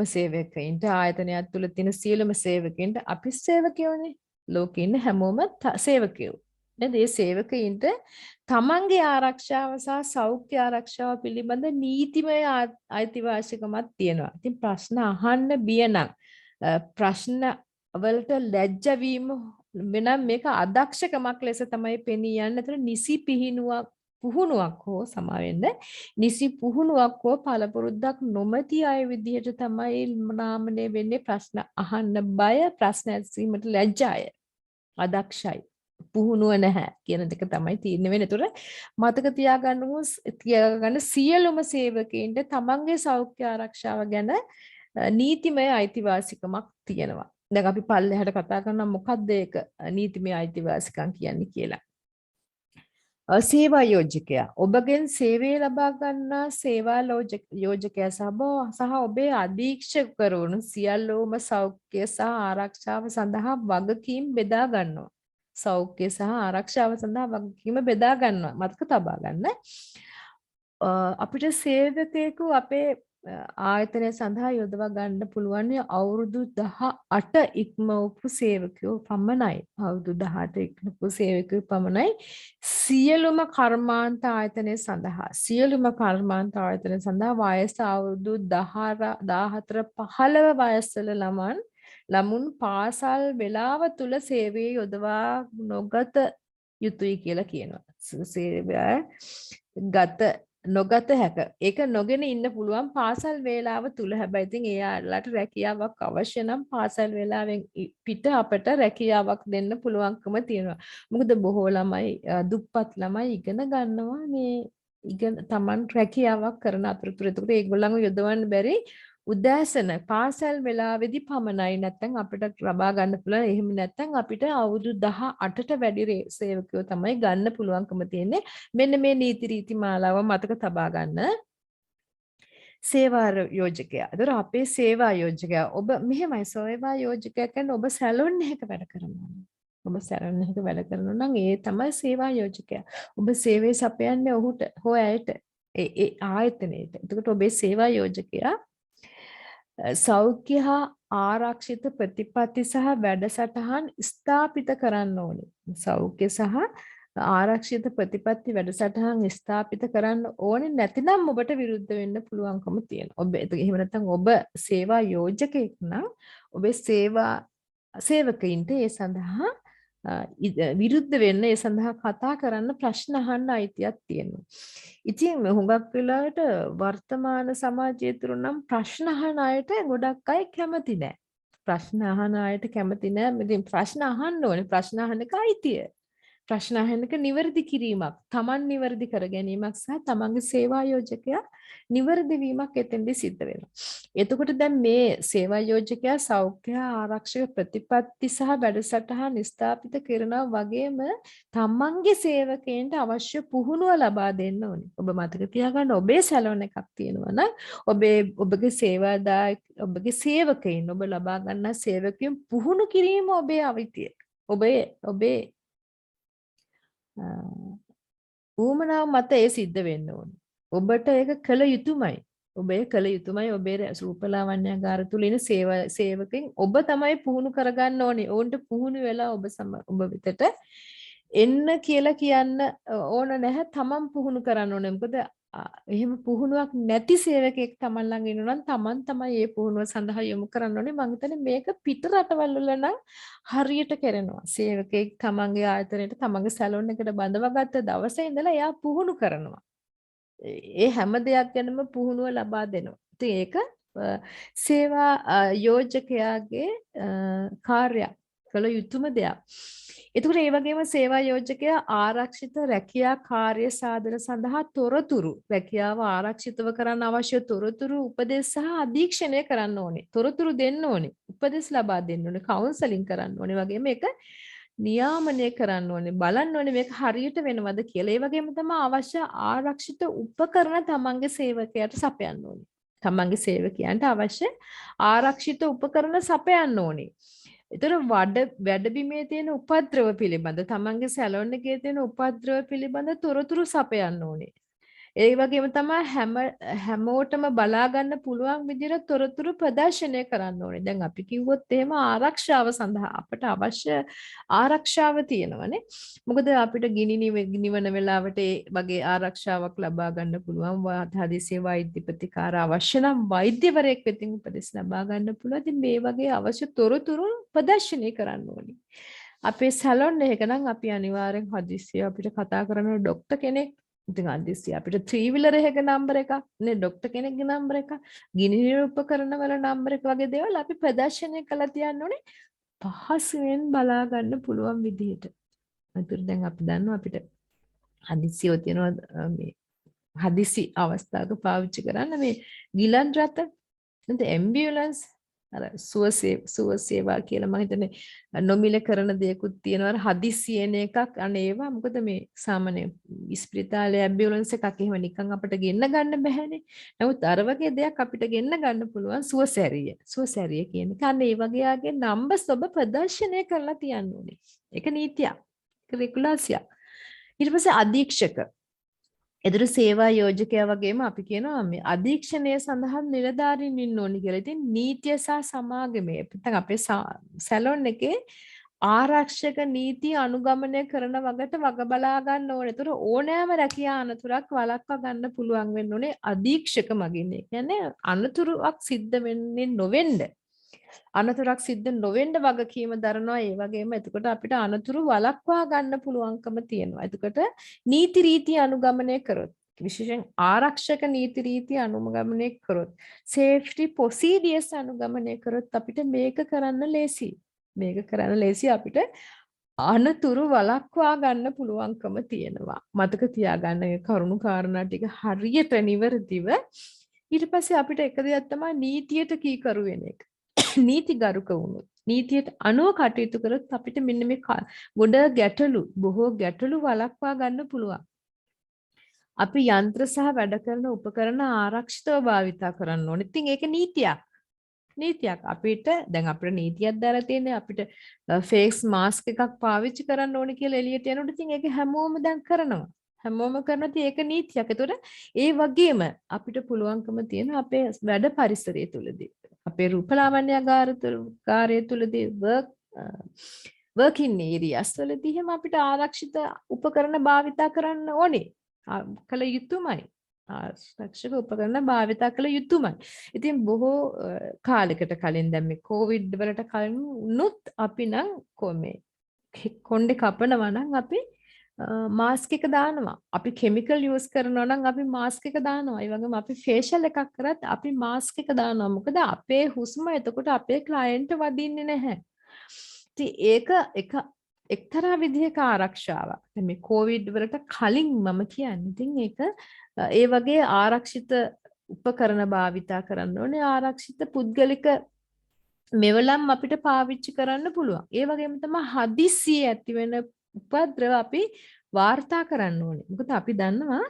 සේවකයින්ට ආයතනයක් තුල තියෙන සියලුම සේවකයින්ට අපි සේවකයෝනේ. ලෝකේ ඉන්න හැමෝම සේවකයෝ. නේද? මේ සේවකයින්ට තමන්ගේ ආරක්ෂාව සහ සෞඛ්‍ය ආරක්ෂාව පිළිබඳ නීතිමය අයිතිවාසිකමක් තියෙනවා. ඉතින් ප්‍රශ්න අහන්න බිය නම් ප්‍රශ්න වලට ලැජ්ජ වීම වෙනම් මේක අදක්ෂකමක් ලෙස තමයි පෙනී යන්නේ. ඒතර නිසි පුහුණුවක් හෝ සමාවෙන්න නිසි පුහුණුවක් හෝ පළපුරුද්දක් නොමැති අය විදිහට තමයි නාමනය වෙන්නේ. ප්‍රශ්න අහන්න බය, ප්‍රශ්න ඇසීමට ලැජ්ජාය, අදක්ෂයි, පුහුණුව නැහැ කියන දෙක තමයි තීරණය වෙන්නේ. ඒතර මතක තියාගන්න සියලුම සේවකයින්ට තමන්ගේ සෞඛ්‍ය ආරක්ෂාව ගැන නීතිමය අයිතිවාසිකමක් තියෙනවා. දැන් අපි පල්ලෙහාට කතා කරනවා මොකක්ද ඒක නීතිමය අයිතිවාසිකම් කියන්නේ කියලා. සේවා යෝජකයා ඔබගෙන් සේවය ලබා ගන්නා සේවා යෝජකයා සහ ඔබේ අධීක්ෂකවරුන් සියල්ලෝම සෞඛ්‍ය සහ ආරක්ෂාව සඳහා වගකීම් බෙදා ගන්නවා. සෞඛ්‍ය සහ ආරක්ෂාව සඳහා වගකීම බෙදා ගන්නවා. මතක තබා ගන්න. අපිට සේවකයෙකු අපේ ආයතනය සඳහා යොදවා ගන්න පුළුවන් අවුරුදු 18 ඉක්මවපු සේවකයෝ පමණයි. අවුරුදු 18 ඉක්මවපු සේවකයෝ පමණයි. සියලුම කර්මාන්ත ආයතනය සඳහා වයස අවුරුදු 14 15 වයස්වල ළමුන් පාසල් වේලාව තුල සේවයේ යොදවා නොගත යුතුයි කියලා කියනවා. සේවය නොගත හැක. ඒක නොගෙන ඉන්න පුළුවන් පාසල් වේලාව තුල. හැබැයි ඉතින් එයාලට රැකියාවක් අවශ්‍ය නම් පාසල් වේලාවෙන් පිට අපට රැකියාවක් දෙන්න පුළුවන්කම තියෙනවා. මොකද බොහෝ ළමයි දුප්පත් ළමයි ඉගෙන ගන්නවා මේ තමන් රැකියාවක් කරන අතරතුර. ඒකට ඒගොල්ලන්ව යොදවන්න බැරි උදෑසන පාසල් වේලාවේදී පමණයි. නැත්නම් අපිට ලබා ගන්න පුළුවන්. එහෙම නැත්නම් අපිට අවුරුදු 18ට වැඩි සේවකයෝ තමයි ගන්න පුළුවන්කම තියෙන්නේ. මෙන්න මේ නීති රීති මාලාව මතක තබා ගන්න. සේවා යෝජකයා. ඒතර අපේ සේවා යෝජකයා ඔබ මෙහෙමයි සේවා යෝජකයා කියන්නේ ඔබ සැලොන් එකක වැඩ කරනවා. ඔබ සැලොන් එකක වැඩ කරනවා නම් ඒ තමයි සේවා යෝජකයා. ඔබ සේවය සපයන්නේ ඔහුට හෝ ඇයට ඒ ආයතනයේට. එතකොට ඔබේ සේවා යෝජකයා සෞඛ්‍ය හා ආරක්ෂිත ප්‍රතිපත්ති සහ වැඩසටහන් ස්ථාපිත කරන්න ඕනේ. සෞඛ්‍ය සහ ආරක්ෂිත ප්‍රතිපත්ති වැඩසටහන් ස්ථාපිත කරන්න ඕනේ. නැතිනම් ඔබට විරුද්ධ වෙන්න පුළුවන්කම තියෙනවා. ඔබ එහෙම නැත්නම් ඔබ සේවා යෝජකයෙක් නම් ඔබේ සේවකයින්ට ඒ සඳහා විරුද්ධ වෙන්න ඒ සඳහා කතා කරන්න ප්‍රශ්න අහන්න අයිතියක් තියෙනවා. ඉතින් හුඟක් වෙලාවට වර්තමාන සමාජයේ තුරු නම් ප්‍රශ්න අහන අයට ගොඩක් අය කැමති නැහැ. ප්‍රශ්න අහන අයට කැමති නැහැ. ඉතින් ප්‍රශ්න අහන්න ඕනේ. ප්‍රශ්න අහන්න එක අයිතිය. ප්‍රශ්න අහන්නක නිවැරදි කිරීමක්, තමන් නිවැරදි කර ගැනීමක් සහ තමන්ගේ සේවා යෝජකයා නිවැරදි වීමක් එතෙන්දී සිද්ධ වෙනවා. එතකොට දැන් මේ සේවා යෝජකයා සෞඛ්‍ය ආරක්ෂක ප්‍රතිපත්ති සහ වැඩසටහන් ස්ථාපිත කරනවා වගේම තමන්ගේ සේවකයන්ට අවශ්‍ය පුහුණුව ලබා දෙන්න ඕනේ. ඔබ මතක තියාගන්න ඔබේ සැලොන් එකක් තියෙනවා නම් ඔබගේ ඔබගේ සේවකයන් ඔබ ලබා ගන්නා සේවකයන් පුහුණු කිරීම ඔබේ අවිතිය. ඔබේ ඌමනාව මත ඒ සිද්ධ වෙන්න ඕනේ. ඔබට ඒක කළ යුතුමයි. ඔබේ කළ යුතුමයි ඔබේ රූපලාවන්‍යාගාර තුල ඉන්න සේවකෙන් ඔබ තමයි පුහුණු කරගන්න ඕනේ. ඕන්ට පුහුණු වෙලා ඔබ වෙතට එන්න කියලා කියන්න ඕන නැහැ. තමන් පුහුණු කරන්න ඕනේ. මොකද එහෙම පුහුණුවක් නැති සේවකෙක් තමන් ළඟ ඉන්නවා නම් තමන් තමයි මේ පුහුණුව සඳහා යොමු කරන්න ඕනේ. මම හිතන්නේ මේක පිට රටවල් වල නම් හරියට කරනවා. සේවකෙක් තමන්ගේ ආයතනයට තමන්ගේ සැලොන් එකට බඳවගත්ත දවසේ ඉඳලා එයා පුහුණු කරනවා. ඒ හැම දෙයක් ගැනම පුහුණුව ලබා දෙනවා. ඉතින් ඒක සේවා යෝජකයාගේ කාර්යයක් කළ යුතුම දෙයක්. ඒතකොට ඒ වගේම සේවා යෝජකයා ආරක්ෂිත රැකියා කාර්ය සාධන සඳහා තොරතුරු රැකියාව ආරක්ෂිතව කරන්න අවශ්‍ය තොරතුරු උපදෙස් සහ අධීක්ෂණය කරන්න ඕනේ. තොරතුරු දෙන්න ඕනේ. උපදෙස් ලබා දෙන්න ඕනේ. කවුන්සලින් කරන්න ඕනේ. වගේම ඒක නියාමනය කරන්න ඕනේ. බලන්න ඕනේ මේක හරියට වෙනවද කියලා. ඒ වගේම තමයි අවශ්‍ය ආරක්ෂිත උපකරණ තමන්ගේ සේවකයාට සපයන්න ඕනේ. තමන්ගේ සේවකයන්ට අවශ්‍ය ආරක්ෂිත උපකරණ සපයන්න ඕනේ. ඒතර වැඩබිමේ තියෙන උපද්‍රව පිළිබඳ තමන්ගේ සැලොන් එකේ තියෙන උපද්‍රව පිළිබඳ තොරතුරු සපයන්න ඕනේ. ඒ වගේම තමයි හැමෝටම බලා ගන්න පුළුවන් විදිහට තොරතුරු ප්‍රදර්ශනය කරන්න ඕනේ. දැන් අපි කිව්වොත් එහෙම ආරක්ෂාව සඳහා අපට අවශ්‍ය ආරක්ෂාව තියෙනවනේ. මොකද අපිට ගිනි නිවන වෙලාවට ඒ වගේ ආරක්ෂාවක් ලබා ගන්න පුළුවන්. හදිසිය වෛද්‍ය ප්‍රතිකාර අවශ්‍ය නම් වෛද්‍යවරයෙක් වෙතින් උපදෙස් ලබා ගන්න පුළුවන්. ඉතින් මේ වගේ අවශ්‍ය තොරතුරු ප්‍රදර්ශනය කරන්න ඕනේ. අපේ සැලොන් එක නම් අපි අනිවාර්යෙන් හදිසිය අපිට කතා කරන ડોක්ටර් කෙනෙක් ඉතින් අදිස්සිය අපිට 3 wheeler එකක නම්බර එකක් නේ ડોක්ටර් කෙනෙක්ගේ නම්බර එකක් ගිනි නිරූපකරණ වල නම්බර එක වගේ දේවල් අපි ප්‍රදර්ශනය කළා තියන්න ඕනේ පහසුවෙන් බලා ගන්න පුළුවන් විදිහට. අතුරු දැන් අපි දන්නවා අපිට හදිස්සියෝ තියෙනවා මේ හදිසි අවස්ථාවක පාවිච්චි කරන්න මේ ගිලන් රථ නැත්නම් ඇම්බියුලන්ස් අර සුව සේවා කියලා මම හිතන්නේ නොමිල කරන දේකුත් තියෙනවා හදිස්සියන එකක් අනේ ඒවා මොකද මේ සාමාන්‍ය ඉස්පිරිතාලේ ඇම්බියුලන්ස් එකක් එහෙම නිකන් අපිට ගෙන්න ගන්න බැහැනේ. නමුත් අර වගේ දෙයක් අපිට ගෙන්න ගන්න පුළුවන් සුවසැරිය කියන එක. අන්න ඒ වගේ ආගේ නම්බර්ස් ඔබ ප්‍රදර්ශනය කරලා තියන්න ඕනේ. ඒක නීතියක්. ඒක රෙගුලාසියක්. ඊට පස්සේ අධීක්ෂක එදිර සේවා යෝජකයා වගේම අපි කියනවා මේ අධීක්ෂණය සඳහා නිලධාරීන් ඉන්න ඕනි කියලා. ඉතින් නීතිය සහ සමාගමේ නැත්නම් අපේ සැලොන් එකේ ආරක්ෂක නීති අනුගමනය කරන වගට වග බලා ගන්න ඕනේ. ඒතර ඕනෑම රැකියා අනතුරක් වළක්වා ගන්න පුළුවන් වෙන්න ඕනේ අධීක්ෂක මගින්. ඒ කියන්නේ අනතුරක් සිද්ධ වෙන්නේ නොවෙන්න. අනතුරක් සිද්ධ නොවෙන්න වගකීම දරනවා. ඒ වගේම එතකොට අපිට අනතුරු වළක්වා ගන්න පුළුවන්කම තියෙනවා. එතකොට නීති රීති අනුගමනය කරොත් විශේෂයෙන් ආරක්ෂක නීති රීති අනුගමනය කරොත් සේෆ්ටි ප්‍රොසීඩියර්ස් අනුගමනය කරොත් අපිට මේක කරන්න ලේසි අපිට අනතුරු වළක්වා ගන්න පුළුවන්කම තියෙනවා. මතක තියාගන්න මේ කරුණු කාරණා ටික හරියට නිවැරදිව ඊට පස්සේ අපිට එක දෙයක් තමයි නීතියට කීකරු වෙන එක. නීති ගරුක වුණොත් නීතියට අනුව කටයුතු කරොත් අපිට මෙන්න මේ බොහෝ ගැටලු වළක්වා ගන්න පුළුවන්. අපි යන්ත්‍ර සහ වැඩ කරන උපකරණ ආරක්ෂිතව භාවිතා කරන්න ඕනේ. ඉතින් ඒක නීතියක්. අපිට නීතියක් දාලා තියෙන්නේ අපිට ෆේස් මාස්ක් එකක් පාවිච්චි කරන්න ඕනේ කියලා එළියට යනකොට ඉතින් ඒක හැමෝම දැන් කරනවා. ඒක නීතියක්. ඒතකොට ඒ වගේම අපිට පුළුවන්කම තියෙන අපේ වැඩ පරිසරය තුළදී අපේ රූපලාවන්‍යාගාරය තුළදී working areas වලදී එහෙම අපිට ආරක්ෂිත උපකරණ භාවිතා කරන්න ඕනේ. කළ යුතුමයි. ආරක්ෂක උපකරණ භාවිතා කළ යුතුමයි. ඉතින් බොහෝ කාලයකට කලින් දැන් මේ කොවිඩ් වලට කලින් උනොත් අපි නම් කොණ්ඩේ කපනවා නම් අපි මාස්ක් එක දානවා. අපි කෙමිකල් යූස් කරනවා නම් අපි මාස්ක් එක දානවා. ඒ වගේම අපි ෆේෂල් එකක් කරත් අපි මාස්ක් එක දානවා. මොකද අපේ හුස්ම එතකොට අපේ ක්ලයන්ට් වදින්නේ නැහැ. ඉතින් ඒක එක්තරා විදිහක ආරක්ෂාවක්. මේ කොවිඩ් වලට කලින් මම කියන්නේ. ඉතින් ඒක ඒ වගේ ආරක්ෂිත උපකරණ භාවිතා කරන්න ඕනේ. ආරක්ෂිත පුද්ගලික මෙවලම් අපිට පාවිච්චි කරන්න පුළුවන්. ඒ වගේම තමයි හදිස්සියේ ඇති වෙන උපද්‍රව අපි වාර්තා කරන්න ඕනේ. මොකද අපි දන්නවා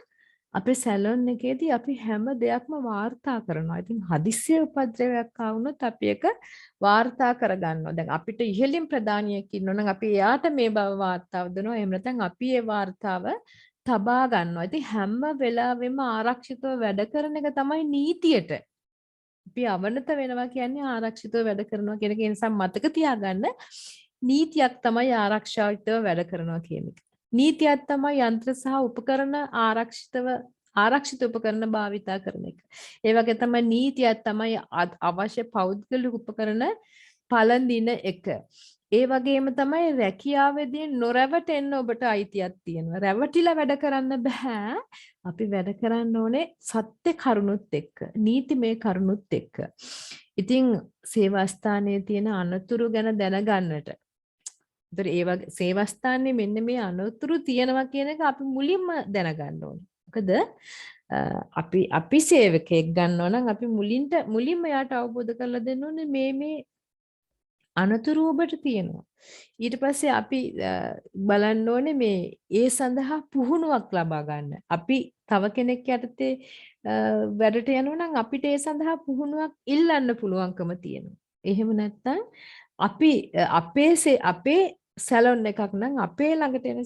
අපේ සැලොන් එකේදී අපි හැම දෙයක්ම වාර්තා කරනවා. ඉතින් හදිස්සිය උපද්‍රවයක් ආවොත් අපි ඒක වාර්තා කරගන්නවා. දැන් අපිට ඉහළින් ප්‍රධානියෙක් ඉන්නවනම් අපි එයාට මේ බව වාර්තාව දෙනවා. එහෙම නැත්නම් අපි ඒ වාර්තාව තබා ගන්නවා. ඉතින් හැම වෙලාවෙම ආරක්ෂිතව වැඩ කරන එක තමයි නීතියට. අපි අවනත වෙනවා කියන්නේ ආරක්ෂිතව වැඩ කරනවා කියන එක. ඒ නිසා මතක තියාගන්න නීතියක් තමයි ආරක්ෂිතව වැඩ කරනවා කියන එක. නීතියක් තමයි යන්ත්‍ර සහ උපකරණ ආරක්ෂිත උපකරණ භාවිතා කරන එක. ඒ වගේ තමයි නීතියක් තමයි අවශ්‍ය පෞද්ගලික උපකරණ පළඳින එක. ඒ වගේම තමයි රැකියාවේදී නොරැවටෙන්න ඔබට අයිතියක් තියෙනවා. රැවටිලා වැඩ කරන්න බෑ. අපි වැඩ කරන්න ඕනේ සත්‍ය කරුණුත් එක්ක, නීතිමය කරුණුත් එක්ක. ඉතින් සේවා ස්ථානයේ තියෙන අනතුරු ගැන දැනගන්නට. ඒතර ඒ වගේ සේවා ස්ථානයේ මෙන්න මේ අනතුරු තියෙනවා කියන එක අපි මුලින්ම දැනගන්න ඕනේ. මොකද අපි සේවකයෙක් ගන්නවා නම් අපි මුලින්ම යාට අවබෝධ කරලා දෙන්න ඕනේ මේ අනතුරු ඔබට තියෙනවා. ඊට පස්සේ අපි බලන්න ඕනේ මේ ඒ සඳහා පුහුණුවක් ලබා ගන්න. අපි තව කෙනෙක් යටතේ වැඩට යනවා නම් අපිට ඒ සඳහා පුහුණුවක් ඉල්ලන්න පුළුවන්කම තියෙනවා. එහෙම නැත්නම් අපි අපේ සැලොන් එකක් නම් අපේ ළඟට එන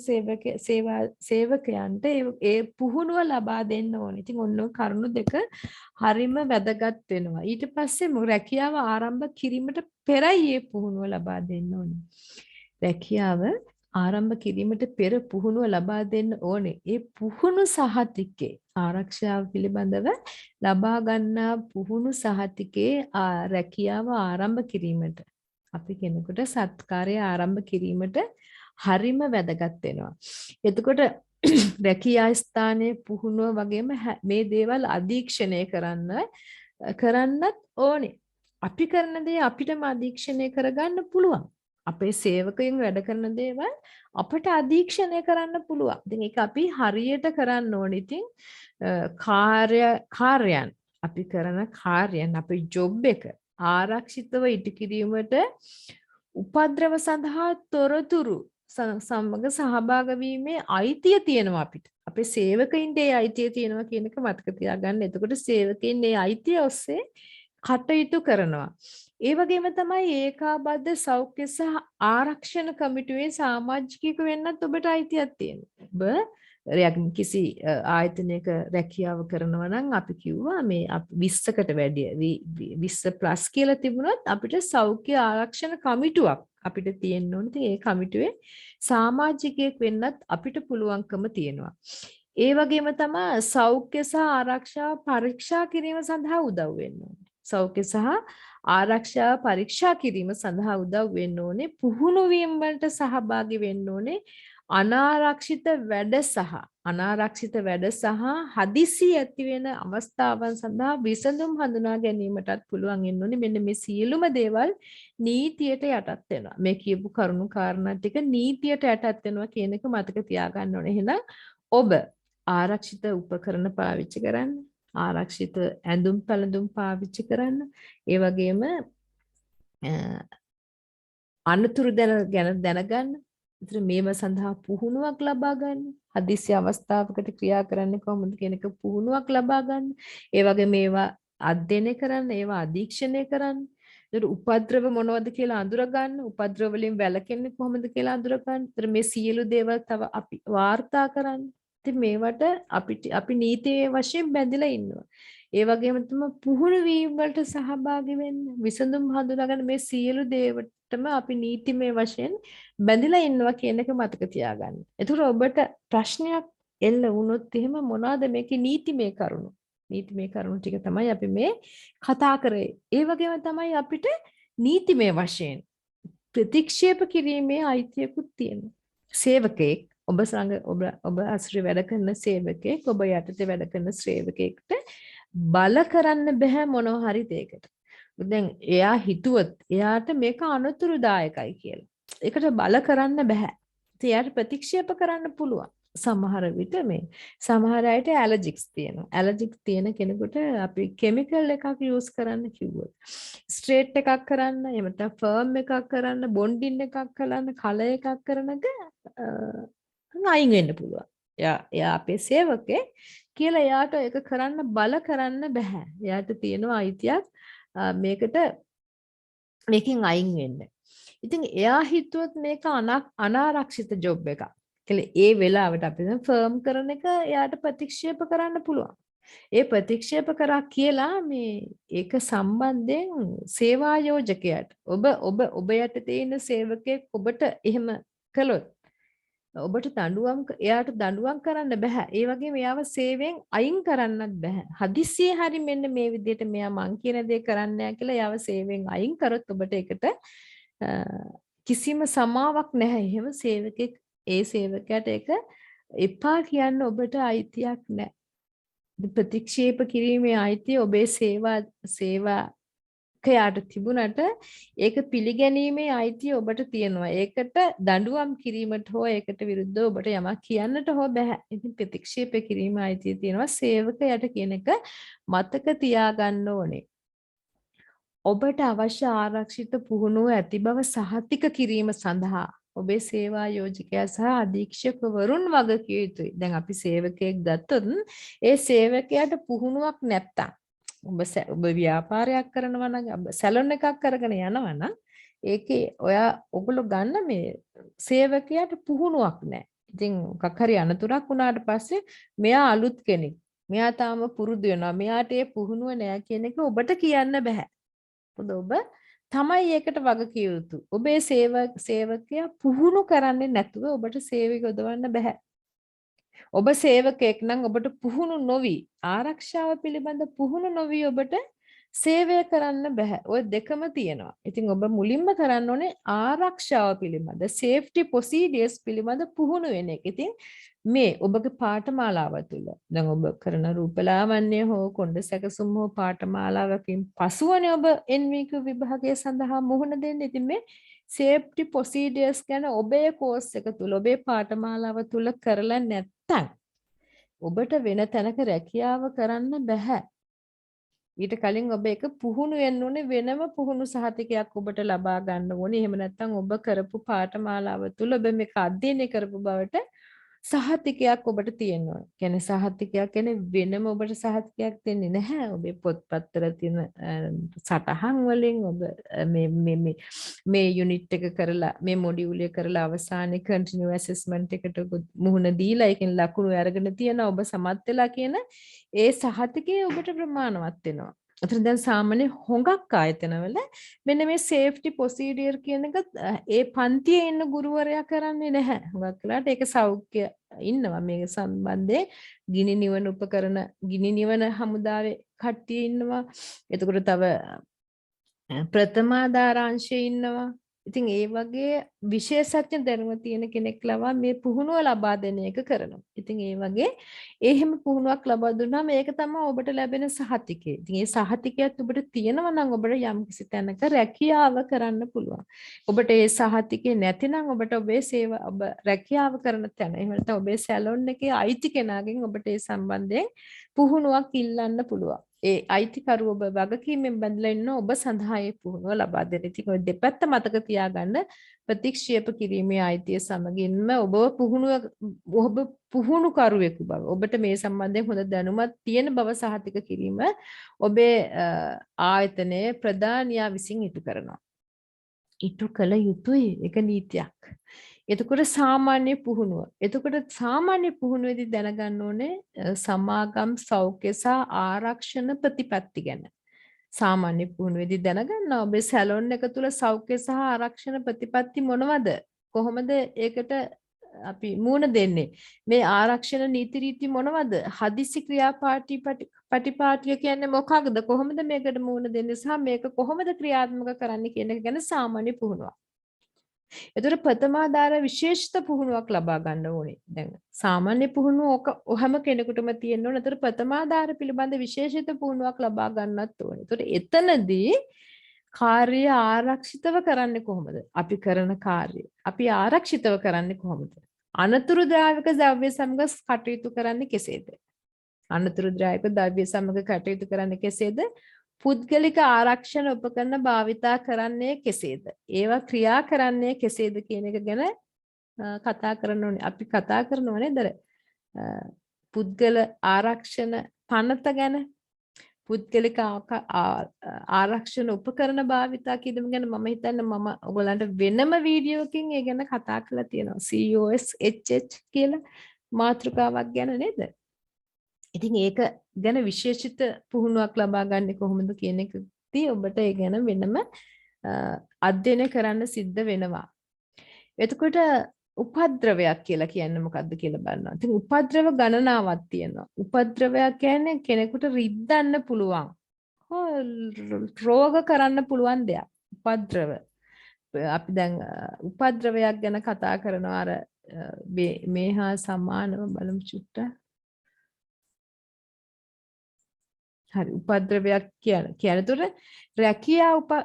සේවකයන්ට ඒ පුහුණුව ලබා දෙන්න ඕනේ. ඉතින් ඔන්න කරුණු දෙක හරිම වැදගත් වෙනවා. ඊට පස්සේ රැකියාව ආරම්භ කිරීමට පෙරයි මේ පුහුණුව ලබා දෙන්න ඕනේ. රැකියාව ආරම්භ කිරීමට පෙර පුහුණුව ලබා දෙන්න ඕනේ. ඒ පුහුණු සහතිකේ ආරක්ෂාව පිළිබඳව ලබා ගන්නා පුහුණු සහතිකේ රැකියාව ආරම්භ කිරීමට අපි කෙනෙකුට සත්කාරය ආරම්භ කිරීමට හරිම වැදගත් වෙනවා. එතකොට රැකියා ස්ථානයේ පුහුණුව වගේම මේ දේවල් අධීක්ෂණය කරන්නත් ඕනේ. අපි කරන දේ අපිටම අධීක්ෂණය කරගන්න පුළුවන්. අපේ සේවකයන් වැඩ කරන දේවල් අපට අධීක්ෂණය කරන්න පුළුවන්. ඉතින් ඒක අපි හරියට කරන්න ඕනේ. ඉතින් කාර්යයන් අපි කරන කාර්යයන් අපේ ජොබ් එක ආරක්ෂිතව ඉටු කිරීමට උපද්‍රව සඳහා තොරතුරු සමග සහභාගී වීමේ අයිතිය තියෙනවා අපිට. අපේ සේවකයින්ට ඒ අයිතිය තියෙනවා කියන එක මතක තියාගන්න. එතකොට සේවකයින් මේ අයිතිය ඔස්සේ කටයුතු කරනවා. ඒ වගේම තමයි ඒකාබද්ධ සෞඛ්‍ය සහ ආරක්ෂණ කමිටුවේ සමාජිකයෙකු වෙන්නත් ඔබට අයිතියක් තියෙනවා. ඔබ කිසි ආයතනයක රැකියාව කරනවා නම් අපි කිව්වා මේ 20කට වැඩි 20+ කියලා තිබුණොත් අපිට සෞඛ්‍ය ආරක්ෂණ කමිටුවක් අපිට තියෙන්න ඕනේ. ඒ කමිටුවේ සමාජිකයෙක් වෙන්නත් අපිට පුළුවන්කම තියෙනවා. ඒ වගේම තමයි සෞඛ්‍ය සහ ආරක්ෂා පරීක්ෂා කිරීම සඳහා උදව් වෙන්න ඕනේ. සෞඛ්‍ය සහ ආරක්ෂා පරීක්ෂා කිරීම සඳහා උදව් වෙන්න ඕනේ. පුහුණු වීම වලට සහභාගී වෙන්න ඕනේ. අනාරක්ෂිත වැඩ සහ හදිසි ඇති වෙන අවස්ථාවන් සඳහා විසඳුම් හඳුනා ගැනීමටත් පුළුවන් වෙන්න ඕනේ. මෙන්න මේ සියලුම දේවල් නීතියට යටත් වෙනවා. මේ කියපු කරුණු කාරණා ටික නීතියට යටත් වෙනවා කියන එක මතක තියාගන්න ඕනේ. එහෙනම් ඔබ ආරක්ෂිත උපකරණ පාවිච්චි කරන්න, ආරක්ෂිත ඇඳුම් පැළඳුම් පාවිච්චි කරන්න, ඒ වගේම අනතුරු ගැන දැනගන්න. ඒතර මේව සඳහා පුහුණුවක් ලබා ගන්න. හදිසි අවස්ථාවකට ක්‍රියා කරන්නේ කොහොමද කියන එක පුහුණුවක් ලබා ගන්න. ඒ වගේ මේවා අධ්‍යයනය කරන්න, ඒවා අධීක්ෂණය කරන්න. ඒතර උපද්‍රව මොනවද කියලා අඳුර ගන්න. උපද්‍රව වලින් වැළකෙන්නේ කොහොමද කියලා අඳුර ගන්න. ඒතර මේ සියලු දේවල් තව අපි වාර්තා කරන්න. ඉතින් මේවට අපි නීතියේ වශයෙන් බැඳිලා ඉන්නවා. ඒ වගේම තමයි පුහුණු වීම වලට සහභාගී වෙන්න. විසඳුම් හඳුනාගන්න මේ සියලු දේවටම අපි නීතිමය වශයෙන් බැඳිලා ඉන්නවා කියන එක මතක තියාගන්න. ඒතර ඔබට ප්‍රශ්නයක් එල්ල වුණොත් එහෙම මොනවාද මේකේ නීතිමය කරුණු? නීතිමය කරුණු ටික තමයි අපි මේ කතා කරේ. ඒ වගේම තමයි අපිට නීතිමය වශයෙන් ප්‍රතික්ෂේප කිරීමේ අයිතියකුත් තියෙනවා. සේවකයෙක් ඔබ අසුරේ වැඩ කරන සේවකයෙක්, ඔබ යටතේ වැඩ කරන ශ්‍රේවකයෙක්ට බල කරන්න බෑ මොනවා හරි දෙයකට. දැන් එයා හිතුවොත් එයාට මේක අනතුරුදායකයි කියලා. ඒකට බල කරන්න බෑ. ඉතින් එයාට ප්‍රතික්ෂේප කරන්න පුළුවන්. සමහර විට සමහර අයට ඇලර්ජික්ස් තියෙනවා. ඇලර්ජික් තියෙන කෙනෙකුට අපි කිමිකල් එකක් යූස් කරන්න කිව්වොත් ස්ට්‍රේට් එකක් කරන්න, එහෙම නැත්නම් ෆර්ම් එකක් කරන්න, බොන්ඩින් එකක් කරන්න, කලර් එකක් කරනක අයින් වෙන්න පුළුවන්. එයා අපේ සේවකේ කියලා එයාට ඒක කරන්න බල කරන්න බෑ. එයාට තියෙනවා අයිතියක් මේකෙන් අයින් වෙන්න. ඉතින් එයා හිතුවත් මේක අනාරක්ෂිත ජොබ් එකක්. කියලා ඒ වෙලාවට අපි දැන් ෆර්ම් කරන එක එයාට ප්‍රතික්ෂේප කරන්න පුළුවන්. ඒ ප්‍රතික්ෂේප කරා කියලා මේ ඒක සම්බන්ධයෙන් සේවා යෝජකයාට ඔබ යටතේ ඉන්න සේවකයෙක් ඔබට එහෙම කළොත් ඔබට එයාට දඬුවම් කරන්න බෑ. ඒ වගේම එයාව සේවයෙන් අයින් කරන්නත් බෑ. හදිස්සියේ හරි මෙන්න මේ විදිහට මෙයා මං කියන දේ කරන්නේ නැහැ කියලා එයාව සේවයෙන් අයින් කරොත් ඔබට ඒකට කිසිම සමාවක් නැහැ. එහෙම සේවකෙක් ඒ සේවකයාට ඒක එපා කියන්න ඔබට අයිතියක් නැහැ. ප්‍රතික්ෂේප කිරීමේ අයිතිය ඔබේ සේවකයාට තිබුණට ඒක පිළිගැනීමේ අයිතිය ඔබට තියෙනවා. ඒකට දඬුවම් කිරීමට හෝ ඒකට විරුද්ධව ඔබට යමක් කියන්නට හෝ බෑ. ඉතින් ප්‍රතික්ෂේප කිරීමේ අයිතිය තියෙනවා සේවකයාට කියන එක මතක තියාගන්න ඕනේ. ඔබට අවශ්‍ය ආරක්ෂිත පුහුණුව ඇති බව සහතික කිරීම සඳහා ඔබේ සේවා යෝජකයා සහ අධීක්ෂකවරුන් වගකිය යුතුයි. දැන් අපි සේවකයෙක් ගත්තොත් ඒ සේවකයාට පුහුණුවක් නැත්තම් ඔබ ව්‍යාපාරයක් කරනවා නම් සැලොන් එකක් කරගෙන යනවා නම් ඒකේ ඔයගොල්ලෝ ගන්න මේ සේවකයාට පුහුණුවක් නැහැ. ඉතින් මොකක් හරි අනතුරක් වුණාට පස්සේ මෙයා අලුත් කෙනෙක්. මෙයා තාම පුරුදු වෙනවා. මෙයාට ඒ පුහුණුව නැහැ කියන එක ඔබට කියන්න බෑ. ඔබ තමයි ඒකට වගකිය යුතු. ඔබේ සේවකයා පුහුණු කරන්නේ නැතුව ඔබට සේවය යොදවන්න බෑ. ඔබ සේවකයෙක් නම් ඔබට පුහුණු නොවි ආරක්ෂාව පිළිබඳ පුහුණු නොවි ඔබට සේවය කරන්න බෑ. ඔය දෙකම තියෙනවා. ඉතින් ඔබ මුලින්ම කරන්න ඕනේ ආරක්ෂාව පිළිබඳ safety procedures පිළිබඳ පුහුණු වෙන එක. ඉතින් මේ ඔබගේ පාඨමාලාව තුළ දැන් ඔබ කරන රූපලාවන්‍ය හෝ කොණ්ඩ සැකසුම් හෝ පාඨමාලාවකින් පසුවනේ ඔබ NVQ විභාගය සඳහා මුහුණ දෙන්නේ. ඉතින් මේ safety procedures ගැන ඔබේ කෝස් එක තුළ ඔබේ පාඨමාලාව තුළ කරලා නැත්තම් ඔබට වෙන තැනක රැකියාව කරන්න බෑ. ඊට කලින් ඔබ එක පුහුණු වෙන්න ඕනේ වෙනම පුහුණු සහතිකයක් ඔබට ලබා ගන්න ඕනේ. එහෙම නැත්නම් ඔබ කරපු පාඨමාලාව තුළ ඔබ මේක අධ්‍යයනය කරපු බවට සහතිකයක් ඔබට තියෙනවා. කියන්නේ සහතිකයක් කියන්නේ වෙනම ඔබට සහතිකයක් දෙන්නේ නැහැ. ඔබේ පොත්පත්වල තියෙන සටහන් වලින් ඔබ මේ යුනිට් එක කරලා මේ මොඩියුල් එක කරලා අවසානයේ කන්ටිනියු ඇසෙස්මන්ට් එකට මුහුණ දීලා ඒකෙන් ලකුණු අරගෙන තියෙන ඔබ සමත් වෙලා කියන ඒ සහතිකය ඔබට ප්‍රමාණවත් වෙනවා. අතන දැන් සාමාන්‍ය හොඟක් ආයතනවල මෙන්න මේ සේෆ්ටි ප්‍රොසීඩියර් කියන එක ඒ පන්තියේ ඉන්න ගුරුවරයා කරන්නේ නැහැ. හුඟක් වෙලාවට ඒක සෞඛ්‍ය ඉන්නවා මේක සම්බන්ධයෙන් ගිනි නිවන හමුදාවේ කට්ටිය ඉන්නවා. එතකොට තව ප්‍රථමාධාරාංශයේ ඉන්නවා. ඉතින් ඒ වගේ විශේෂඥ දැනුම තියෙන කෙනෙක් ලවා මේ පුහුණුව ලබා දෙන එක කරනවා. ඉතින් ඒ වගේ එහෙම පුහුණුවක් ලබා දුන්නාම ඒක තමයි ඔබට ලැබෙන සහතිකය. ඉතින් ඒ සහතිකයත් ඔබට තියෙනවා නම් ඔබට යම් කිසි තැනක රැකියාව කරන්න පුළුවන්. ඔබට ඒ සහතිකය නැතිනම් ඔබට ඔබ රැකියාව කරන තැන එහෙම නැත්නම් ඔබේ සැලොන් එකේ අයිති කෙනාගෙන් ඔබට ඒ සම්බන්ධයෙන් පුහුණුවක් ඉල්ලන්න පුළුවන්. ඒ අයිතිකරුව ඔබ වගකීමෙන් බැඳලා ඉන්න ඔබ සඳහා ඒ පුහුණුව ලබා දෙන්න. ඉතින් ඔය දෙපැත්ත මතක තියාගන්න ප්‍රතික්ෂේප කිරීමේ අයිතිය සමගින්ම ඔබ පුහුණුකරුවෙකු බව ඔබට මේ සම්බන්ධයෙන් හොඳ දැනුමක් තියෙන බව සහතික කිරීම ඔබේ ආයතනයේ ප්‍රධානියා විසින් ඉටු කරනවා. ඉටු කළ යුතුයි. ඒක නීතියක්. එතකොට සාමාන්‍ය පුහුණුව. එතකොට සාමාන්‍ය පුහුණුවේදී දැනගන්න ඕනේ සමාගම් සෞඛ්‍ය සහ ආරක්ෂණ ප්‍රතිපත්ති ගැන. සාමාන්‍ය පුහුණුවේදී දැනගන්න ඔබේ සැලොන් එක තුල සෞඛ්‍ය සහ ආරක්ෂණ ප්‍රතිපත්ති මොනවද? කොහොමද ඒකට අපි මුණ දෙන්නේ? මේ ආරක්ෂණ නීති රීති මොනවද? හදිසි ක්‍රියාපටිපාටිය කියන්නේ මොකක්ද? කොහොමද මේකට මුණ දෙන්නේ සහ මේක කොහොමද ක්‍රියාත්මක කරන්නේ කියන එක ගැන සාමාන්‍ය පුහුණුවක්. එතකොට ප්‍රථමාධාර විශේෂිත පුහුණුවක් ලබා ගන්න ඕනේ. දැන් සාමාන්‍ය පුහුණුව ඔහම කෙනෙකුටම තියෙන්න ඕනේ. එතකොට ප්‍රථමාධාර පිළිබඳ විශේෂිත පුහුණුවක් ලබා ගන්නත් ඕනේ. එතකොට එතනදී කාර්ය ආරක්ෂිතව කරන්නේ කොහොමද? අපි කරන කාර්ය. අපි ආරක්ෂිතව කරන්නේ කොහොමද? අනතුරුදායක ද්‍රව්‍ය සමග කටයුතු කරන්නේ කෙසේද? අනතුරුදායක ද්‍රව්‍ය සමග කටයුතු කරන්නේ කෙසේද? පුද්ගලික ආරක්ෂණ උපකරණ භාවිතා කරන්නේ කෙසේද? ඒවා ක්‍රියා කරන්නේ කෙසේද කියන එක ගැන කතා කරන්න ඕනේ. අපි කතා කරනවා නේද? පුද්ගල ආරක්ෂණ පනත ගැන. පුද්ගලික ආරක්ෂණ උපකරණ භාවිතා කිරීම ගැන මම හිතන්නේ මම ඔයගලන්ට වෙනම වීඩියෝකින් ඒ ගැන කතා කරලා තියෙනවා. COS HH කියලා මාතෘකාවක් ගැන නේද? ඉතින් ඒක ගැන විශේෂිත පුහුණුවක් ලබා ගන්න කොහොමද කියන එකදී ඔබට ඒ ගැන වෙනම අධ්‍යයනය කරන්න සිද්ධ වෙනවා. එතකොට උපද්‍රවයක් කියලා කියන්නේ මොකක්ද කියලා බලනවා. ඉතින් උපද්‍රව ගණනාවක් තියෙනවා. උපද්‍රවයක් කියන්නේ කෙනෙකුට රිද්දන්න පුළුවන්. රෝග කරන්න පුළුවන් දෙයක්. උපද්‍රව. අපි දැන් උපද්‍රවයක් ගැන කතා කරනවා අර මේ හා සමානව බලමු චුට්ටක්. හරි උපද්‍රවයක් කියන්නේ රැකියා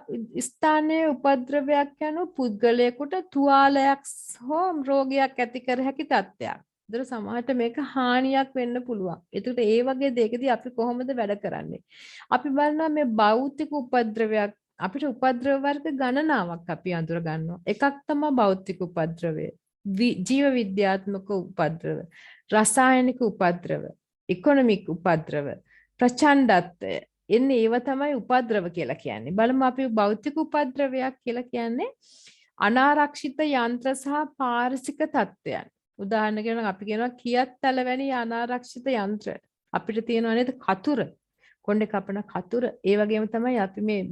ස්ථානයේ උපද්‍රවයක් යන පුද්ගලයෙකුට තුවාලයක් හෝ රෝගයක් ඇති කර හැකි තත්ත්වයක්. ඒතර සමහරට මේක හානියක් වෙන්න පුළුවන්. ඒකට ඒ වගේ දෙයකදී අපි කොහොමද වැඩ කරන්නේ? අපි බලනවා මේ භෞතික උපද්‍රවයක් අපිට උපද්‍රව වර්ග ගණනාවක් අපි අඳුර ගන්නවා. එකක් තමයි භෞතික උපද්‍රවය. ජීව විද්‍යාත්මක උපද්‍රව, රසායනික උපද්‍රව, ඉකොනොමික් උපද්‍රව, ප්‍රචණ්ඩත්වය එන්නේ ඒව තමයි උපද්‍රව කියලා කියන්නේ. බලමු අපි භෞතික උපද්‍රවයක් කියලා කියන්නේ අනාරක්ෂිත යන්ත්‍ර සහ පාරිසික තත්ත්වයන්. උදාහරණයක් අපි කියනවා කියත්තල වැනි අනාරක්ෂිත යන්ත්‍ර. අපිට තියෙනවා නේද කතුර. කොණ්ඩේ කපන කතුර. ඒ වගේම තමයි අපි මේ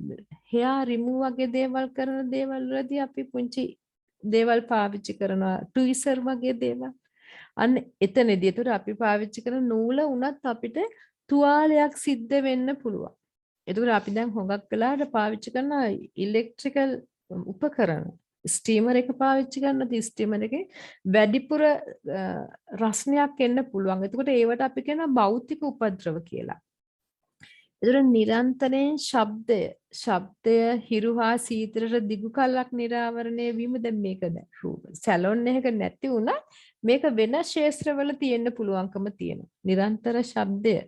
hair remove වගේ දේවල් කරන දේවල් වලදී අපි පුංචි දේවල් පාවිච්චි කරනවා. ට්විසර් වගේ දේවල්. අන්න එතනදී ඒතර අපි පාවිච්චි කරන නූල උනත් අපිට තුවාලයක් සිද්ධ වෙන්න පුළුවන්. එතකොට අපි දැන් හොඟක් වෙලාවට පාවිච්චි කරන ඉලෙක්ට්‍රිකල් උපකරණ ස්ටීමර් එක පාවිච්චි කරනදී ස්ටීමර් එකේ වැඩිපුර රස්නයක් එන්න පුළුවන්. එතකොට ඒවට අපි කියනවා භෞතික උපද්‍රව කියලා. එතකොට නිරන්තරයෙන් ශබ්දය හිරු හා සීතලට දිගු කලක් නිරාවරණය වීම දැන් මේක සැලොන් එකක නැති වුණා මේක වෙන ක්ෂේත්‍රවල තියෙන්න පුළුවන්කම තියෙනවා. නිරන්තර ශබ්දය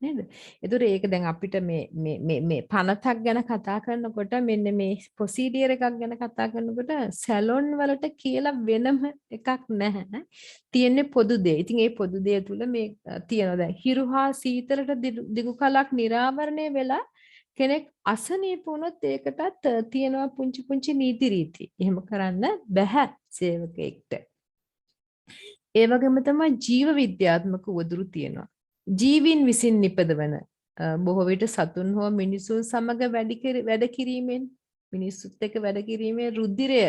නේද? ඒතර ඒක දැන් අපිට මේ පනතක් ගැන කතා කරනකොට මෙන්න මේ ප්‍රොසීඩියර් එකක් ගැන කතා කරනකොට සැලොන් වලට කියලා වෙනම එකක් නැහැ. තියෙන්නේ පොදු දේ. ඉතින් ඒ පොදු දේ තුල මේ තියෙනවා දැන් හිරු හා සීතලට දිගු කලක් නිරාවරණය වෙලා කෙනෙක් අසනීප වුණොත් ඒකටත් තියෙනවා පුංචි පුංචි නීති රීති. එහෙම කරන්න බෑ සේවකයෙක්ට. ඒ වගේම තමයි ජීව විද්‍යාත්මක උවදුරු තියෙනවා. ජීවීන් විසින් නිපදවන බොහෝ විට සතුන් හෝ මිනිසුන් සමග වැඩ කිරීමෙන් මිනිස්සුත් එක්ක වැඩ කිරීමෙන් රුධිරය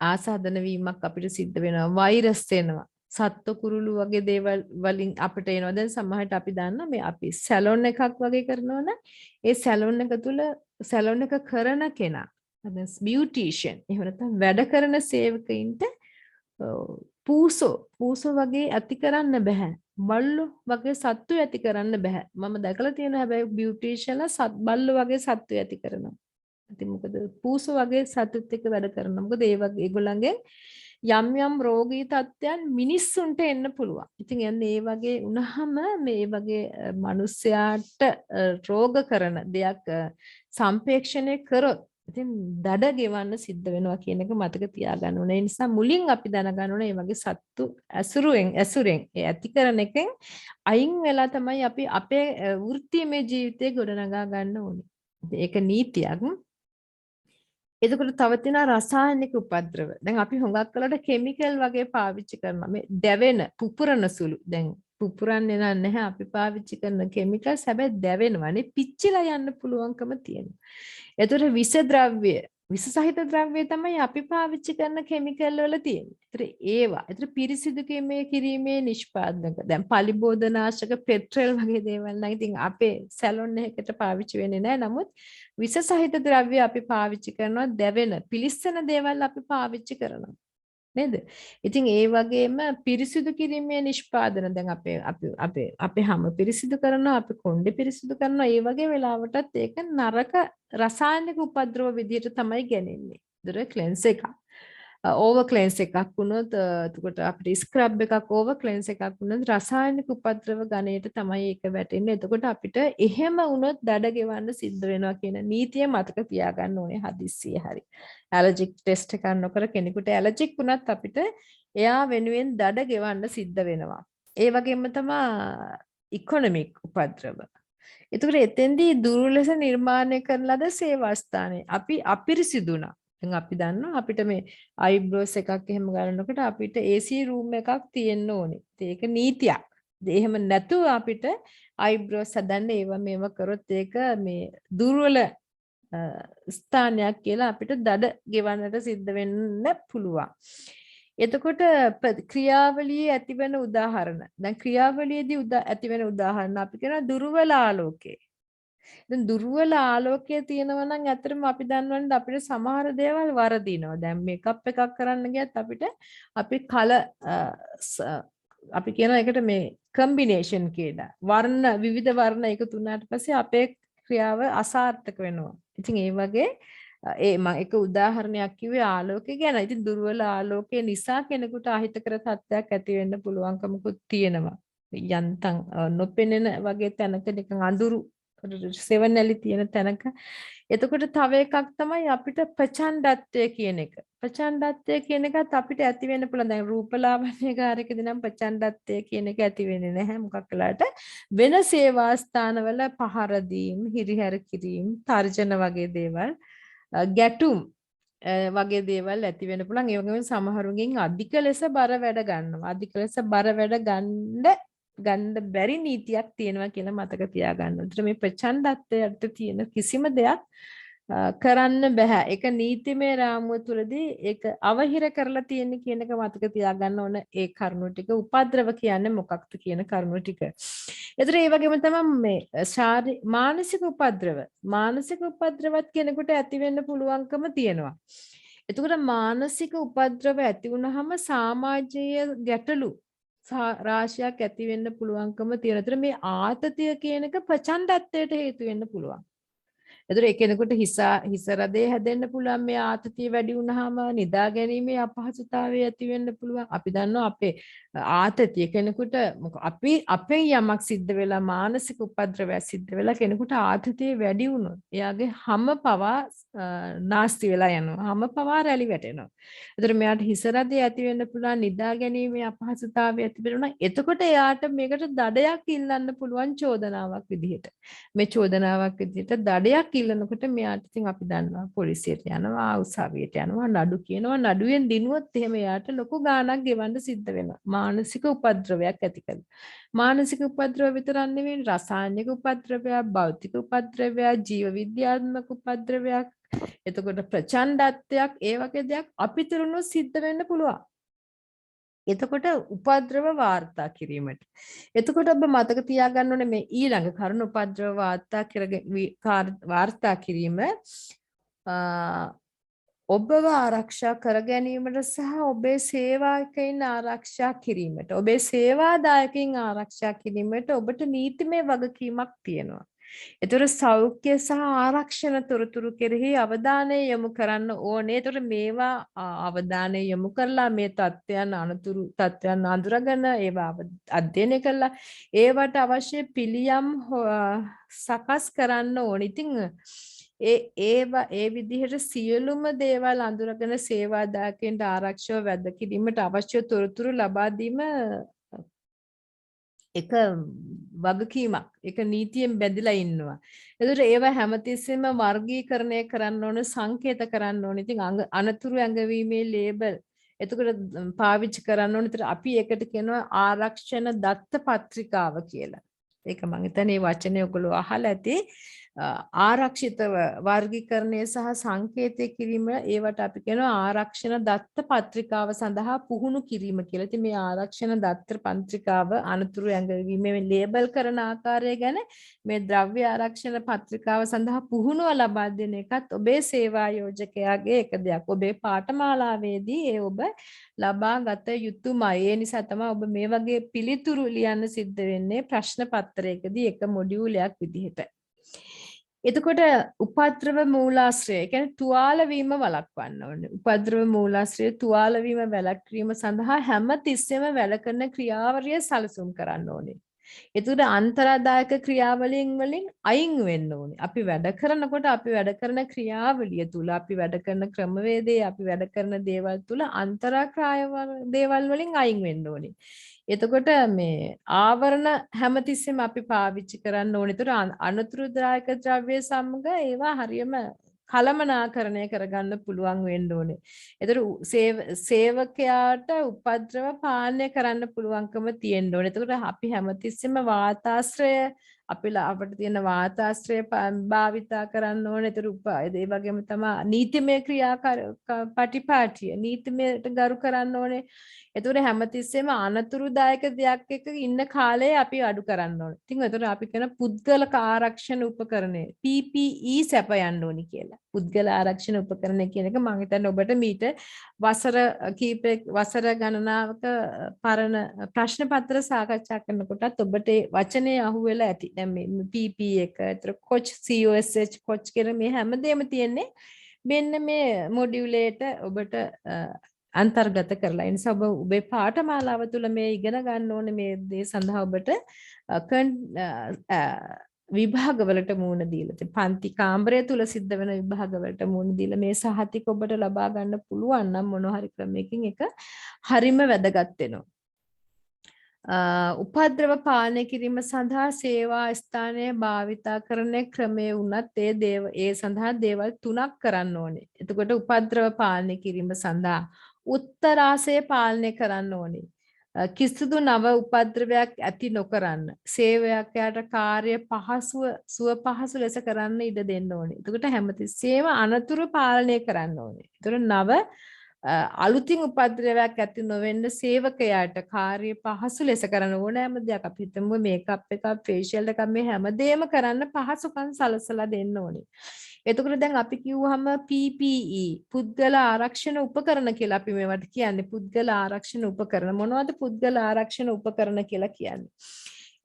ආසාදන වීමක් අපිට සිද්ධ වෙනවා. වෛරස් එනවා. සත්තු කුරුළු වගේ දේවල් වලින් අපිට එනවා. දැන් සමහරට අපි දන්නා මේ අපි සැලොන් එකක් වගේ කරනවනම් ඒ සැලොන් එක තුල සැලොන් එක කරන කෙනා දැන් බියුටිෂියන් එහෙම නැත්නම් වැඩ කරන සේවකයින්ට පූසෝ වගේ ඇති කරන්න බෑ. බල්ලෝ වගේ සත්තු ඇති කරන්න බෑ. මම දැකලා තියෙනවා හැබැයි බියුටිෂියන්ලා බල්ලෝ වගේ සත්තු ඇති කරනවා. ඉතින් මොකද පූසෝ වගේ සතුත් එක්ක වැඩ කරනවා. මොකද ඒ වගේ ඒගොල්ලන්ගේ යම් රෝගී තත්ත්වයන් මිනිස්සුන්ට එන්න පුළුවන්. ඉතින් යන්නේ ඒ වගේ වුණාම මේ වගේ මිනිස්යාට රෝග කරන දෙයක් සම්පේක්ෂණය කරොත් ඉතින් දඩ ගෙවන්න සිද්ධ වෙනවා කියන එක මතක තියාගන්න ඕනේ. ඒ නිසා මුලින් අපි දැනගන්න ඕනේ මේ වගේ සත්තු ඇසුරෙන් ඒ ඇති කරන එකෙන් අයින් වෙලා තමයි අපි අපේ වෘත්තීමය ජීවිතේ ගොඩනගා ගන්න ඕනේ. ඒක නීතියක්. එතකොට තව තියෙනවා රසායනික උපද්‍රව. දැන් අපි හුඟක් කලකට කිමිකල් වගේ පාවිච්චි කරනවා. මේ දැවෙන පුපුරන සුළු. දැන් පුපුරන්නේ නැහැ අපි පාවිච්චි කරන කිමිකල්ස් හැබැයි දැවෙනවානේ පිච්චිලා යන්න පුළුවන්කම තියෙනවා. එතකොට විස ද්‍රව්‍ය විස සහිත ද්‍රව්‍ය තමයි අපි පාවිච්චි කරන කිමිකල් වල තියෙන්නේ. ඒතර ඒවා. ඒතර පිරිසිදු කිරීමේ නිෂ්පාදනක. දැන් පලිබෝධනාශක පෙට්‍රල් වගේ දේවල් නම් ඉතින් අපේ සැලොන් එකකට පාවිච්චි වෙන්නේ නැහැ. නමුත් විස සහිත ද්‍රව්‍ය අපි පාවිච්චි කරනවා දැවෙන පිලිස්සන දේවල් අපි පාවිච්චි කරනවා. නේද? ඉතින් ඒ වගේම පිරිසිදු කිරීමේ නිෂ්පාදන දැන් අපේ හැම පිරිසිදු කරනවා අපි කොණ්ඩේ පිරිසිදු කරනවා ඒ වගේ වෙලාවටත් ඒක නරක රසායනික උපද්‍රව විදිහට තමයි ගෙනෙන්නේ. ඒතර ක්ලෙන්ස් එකක්. ඕවර් ක්ලෙන්ස් එකක් වුණොත් එතකොට අපිට ස්ක්‍රබ් එකක් ඕවර් ක්ලෙන්ස් එකක් වුණොත් රසායනික උපද්‍රව ගණයට තමයි ඒක වැටෙන්නේ. එතකොට අපිට එහෙම වුණොත් දඩ ගෙවන්න සිද්ධ වෙනවා කියන නීතිය මතක තියාගන්න ඕනේ හදිස්සිය හරි. ඇලර්ජික් ටෙස්ට් එකක් නොකර කෙනෙකුට ඇලර්ජික් වුණත් අපිට එයා වෙනුවෙන් දඩ ගෙවන්න සිද්ධ වෙනවා. ඒ වගේම තමයි ඉකොනොමික් උපද්‍රව. එතකොට එතෙන්දී දුරු ලෙස නිර්මාණය කරන ලද සේවා ස්ථානයේ අපි අපිරිසිදුනා. දැන් අපි දන්නවා අපිට මේ අයිබ්‍රෝස් එකක් එහෙම ගන්නකොට අපිට AC රූම් එකක් තියෙන්න ඕනේ. ඒක නීතියක්. එහෙම නැතුව අපිට අයිබ්‍රෝස් හදන්න ඒව මේව කරොත් ඒක මේ දුර්වල ස්ථානයක් කියලා අපිට දඩ ගෙවන්නට සිද්ධ වෙන්න පුළුවන්. එතකොට ක්‍රියාවලියේ ඇතිවෙන උදාහරණ. දැන් ක්‍රියාවලියේදී ඇතිවෙන උදාහරණ අපි කියන දුර්වල ආලෝකය. දැන් දුර්වල ආලෝකය තියෙනවා නම් ඇත්තටම අපි දන්නවනේ අපිට සමහර දේවල් වරදිනවා. දැන් මේකප් එකක් කරන්න ගියත් අපිට අපි අපි කියන එකට මේ කම්බිනේෂන් කියලා. වර්ණ විවිධ වර්ණ එකතු වුණාට පස්සේ අපේ ක්‍රියාව අසාර්ථක වෙනවා. ඉතින් ඒ වගේ මම එක උදාහරණයක් කිව්වේ ආලෝකය ගැන. ඉතින් දුර්වල ආලෝකය නිසා කෙනෙකුට අහිතකර තත්ත්වයක් ඇති වෙන්න පුළුවන්කමකුත් තියෙනවා. යන්තම් නොපෙනෙන වගේ තැනක නිකන් අඳුරු සෙවණැලි තියෙන තැනක. එතකොට තව එකක් තමයි අපිට ප්‍රචණ්ඩත්වය කියන එක. ප්‍රචණ්ඩත්වය කියන එකත් අපිට ඇති වෙන්න පුළුවන්. දැන් රූපලාවන්‍ය කාර්යකදී නම් ප්‍රචණ්ඩත්වය කියන එක ඇති වෙන්නේ නැහැ. මොකක් කළාට වෙන සේවා ස්ථානවල පහර දීම්, හිරිහැර කිරීම, තර්ජන වගේ දේවල්, ගැටුම් වගේ දේවල් ඇති වෙන්න පුළුවන්. ඒ වගේම සමහරුන්ගෙන් අධික ලෙස බර වැඩ ගන්නවා. අධික ලෙස බර වැඩ ගන්න බැරි නීතියක් තියෙනවා කියලා මතක තියාගන්න. ඒතර මේ ප්‍රචණ්ඩත්වයට තියෙන කිසිම දෙයක් කරන්න බෑ. ඒක නීතිමය රාමුව තුළදී ඒක අවහිර කරලා තියෙන කියන එක මතක තියාගන්න ඕන. ඒ කරුණු ටික උපද්‍රව කියන්නේ මොකක්ද කියන කරුණු ටික. ඒතර ඒ වගේම තමයි මේ මානසික උපද්‍රව. මානසික උපද්‍රවත් කෙනෙකුට ඇති වෙන්න පුළුවන්කම තියෙනවා. එතකොට මානසික උපද්‍රව ඇති වුනහම සමාජීය ගැටලු රාශියක් ඇති වෙන්න පුළුවන්කම තියෙන. ඒතර මේ ආතතිය කියන එක ප්‍රචණ්ඩත්වයට හේතු වෙන්න පුළුවන්. එතකොට ඒ කෙනෙකුට හිස රදේ හැදෙන්න පුළුවන්. මේ ආතතිය වැඩි වුණාම නිදා ගැනීමේ අපහසුතාවය ඇති වෙන්න පුළුවන්. අපි දන්නවා අපේ ආතතිය කෙනෙකුට අපෙන් යමක් සිද්ධ වෙලා මානසික උපද්‍රවයක් සිද්ධ වෙලා කෙනෙකුට ආතතිය වැඩි වුණොත් එයාගේ හැම පවා නාස්ති වෙලා යනවා. හැම පවා රැලි වැටෙනවා. එතකොට මෙයාට හිස රදේ ඇති වෙන්න පුළුවන්. නිදා ගැනීමේ අපහසුතාවය ඇති වෙනවා. එතකොට එයාට මේකට දඩයක් ඉල්ලන්න පුළුවන් චෝදනාවක් විදිහට. මේ චෝදනාවක් විදිහට දඩයක් ඉල්ලනකොට මෙයාට ඉතින් අපි දන්නවා පොලිසියට යනවා, උසාවියට යනවා, නඩු කියනවා. නඩුවෙන් දිනුවොත් එහෙම එයාට ලොකු ගාණක් ගෙවන්න සිද්ධ වෙනවා. මානසික උපද්‍රවයක් ඇති කරලා. මානසික උපද්‍රව විතරක් නෙවෙයි රසායනික උපද්‍රවයක්, භෞතික උපද්‍රවයක්, ජීව විද්‍යාත්මක උපද්‍රවයක්, එතකොට ප්‍රචණ්ඩත්වයක්, ඒ වගේ දෙයක් අපිටුරුණු සිද්ධ වෙන්න පුළුවන්. එතකොට උපද්‍රව වාර්තා කිරීමට. එතකොට ඔබ මතක තියාගන්න ඕනේ මේ ඊළඟ කරුණ උපද්‍රව වාර්තා කිරීම ඔබව ආරක්ෂා කර ගැනීමට සහ ඔබේ සේවාකයන් ආරක්ෂා කිරීමට, ඔබේ සේවාදායකයන් ආරක්ෂා කිරීමට ඔබට නීතිමය වගකීමක් තියෙනවා. ඒතර සෞඛ්‍ය සහ ආරක්ෂණ තොරතුරු කෙරෙහි අවධානය යොමු කරන්න ඕනේ. ඒතර මේවා අවධානය යොමු කරලා මේ තත්ත්වයන් අනතුරු තත්ත්වයන් අඳුරගෙන ඒවා අධ්‍යයනය කළා ඒවට අවශ්‍ය පිළියම් සකස් කරන්න ඕනේ. ඉතින් ඒ විදිහට සියලුම දේවල් අඳුරගෙන සේවාදායකයන්ට ආරක්ෂාව වැද කිරීමට අවශ්‍ය තොරතුරු ලබා දීම එක වගකීමක්. ඒක නීතියෙන් බැඳිලා ඉන්නවා. ඒතර ඒවා හැමතිස්සෙම වර්ගීකරණය කරන්න ඕන, සංකේත කරන්න ඕන. ඉතින් අනතුරු ඇඟවීමේ ලේබල් එතකොට පාවිච්චි කරන්න ඕන. ඒතර අපි ඒකට කියනවා ආරක්ෂණ දත්ත පත්‍රිකාව කියලා. ඒක මම හිතන්නේ මේ වචනේ ඔයගොල්ලෝ අහලා ඇති. ආරක්ෂිතව වර්ගීකරණය සහ සංකේතය කිරීම ඒවට අපි කියනවා ආරක්ෂණ දත්ත පත්‍රිකාව සඳහා පුහුණු කිරීම කියලා. ඉතින් මේ ආරක්ෂණ දත්ත පත්‍රිකාව අනතුරු ඇඟවීමේ ලේබල් කරන ආකාරය ගැන මේ ද්‍රව්‍ය ආරක්ෂණ පත්‍රිකාව සඳහා පුහුණුව ලබා දෙන එකත් ඔබේ සේවා යෝජකයාගේ එක දෙයක්. ඔබේ පාඨමාලාවේදී ඒ ඔබ ලබා ගත යුතුමයි. ඒ නිසා තමයි ඔබ මේ වගේ පිළිතුරු ලියන්න සිද්ධ වෙන්නේ ප්‍රශ්න පත්‍රයකදී එක මොඩියුලයක් විදිහට. එතකොට උපද්‍රව මූලාශ්‍රය කියන්නේ තුවාල වීම වළක්වන්න ඕනේ. උපද්‍රව මූලාශ්‍රය තුවාල වීම වැළැක්වීම සඳහා හැම තිස්සෙම වැළකරන ක්‍රියාවලිය සැලසුම් කරන්න ඕනේ. එතකොට අන්තරාදායක ක්‍රියාවලින් වලින් අයින් වෙන්න ඕනේ. අපි වැඩ කරනකොට අපි වැඩ කරන ක්‍රියාවලිය තුල අපි වැඩ කරන ක්‍රමවේදයේ අපි වැඩ කරන දේවල් තුල අන්තරාක්‍රාය දේවල් වලින් අයින් වෙන්න ඕනේ. එතකොට මේ ආවරණ හැමතිස්සෙම අපි පාවිච්චි කරන්න ඕනේ. ඒතර අනතුරුදායක ද්‍රව්‍ය සමග ඒවා හරියම කළමනාකරණය කරගන්න පුළුවන් වෙන්න ඕනේ. ඒතර සේවකයාට උපද්‍රව පාලනය කරන්න පුළුවන්කම තියෙන්න ඕනේ. එතකොට අපි හැමතිස්සෙම වාතාශ්‍රය අපිට තියෙන වාතාශ්‍රය භාවිතා කරන්න ඕනේ. ඒතර ඒ වගේම තමයි නීතිමය පටිපාටිය නීතිමයට ගරු කරන්න ඕනේ. ඒතර හැමතිස්සෙම අනතුරුදායක දෙයක් එක්ක ඉන්න කාලය අපි අඩු කරන්න ඕනේ. ඉතින් ඒතර අපි කියන පුද්ගලික ආරක්ෂණ උපකරණය PPE සැපයන්න ඕනි කියලා. පුද්ගල ආරක්ෂණ උපකරණය කියන එක මම හිතන්නේ ඔබට මීට වසර ගණනාවක පරණ ප්‍රශ්න පත්‍ර සාකච්ඡා කරනකොටත් ඔබට ඒ වචනේ අහුවෙලා ඇති. දැන් මේ PPE එක, ඒතර කොච් COSH කොච් කියලා මේ හැමදේම තියෙන්නේ මෙන්න මේ මොඩියුලේට ඔබට අන්තර්ගත කරලා. ඒ නිසා ඔබ ඔබේ පාඨමාලාව තුළ මේ ඉගෙන ගන්න ඕනේ මේ දේ සඳහා ඔබට විභාගවලට මුහුණ දීලා තියෙන පන්ති කාමරය තුල සිද්ධ වෙන විභාගවලට මුහුණ දීලා මේ සහතික ඔබට ලබා ගන්න පුළුවන් නම් මොන හරි ක්‍රමයකින් එක හරිම වැදගත් වෙනවා. උපද්‍රව පාලනය කිරීම සඳහා සේවා ස්ථානයේ භාවිතා කරන ක්‍රමයේ උනත් ඒ සඳහා දේවල් 3ක් කරන්න ඕනේ. එතකොට උපද්‍රව පාලනය කිරීම සඳහා උත්තරාසය පාලනය කරන්න ඕනේ. කිසිදු නව උපද්‍රවයක් ඇති නොකරන්න. සේවකයාට කාර්ය පහසු ලෙස කරන්න ඉඩ දෙන්න ඕනේ. එතකොට හැමතිස්සෙම අනතුරු පාලනය කරන්න ඕනේ. එතකොට නව අලුතින් උපද්‍රවයක් ඇති නොවෙන්න සේවකයාට කාර්ය පහසු ලෙස කරන ඕනෑම දෙයක් අපි හිතමු මේකප් එකක් ෆේෂියල් එකක් මේ හැමදේම කරන්න පහසුකම් සලසලා දෙන්න ඕනේ. එතකොට දැන් අපි කිව්වහම PPE පුද්ගල ආරක්ෂණ උපකරණ කියලා අපි මේවට කියන්නේ. පුද්ගල ආරක්ෂණ උපකරණ මොනවද පුද්ගල ආරක්ෂණ උපකරණ කියලා කියන්නේ?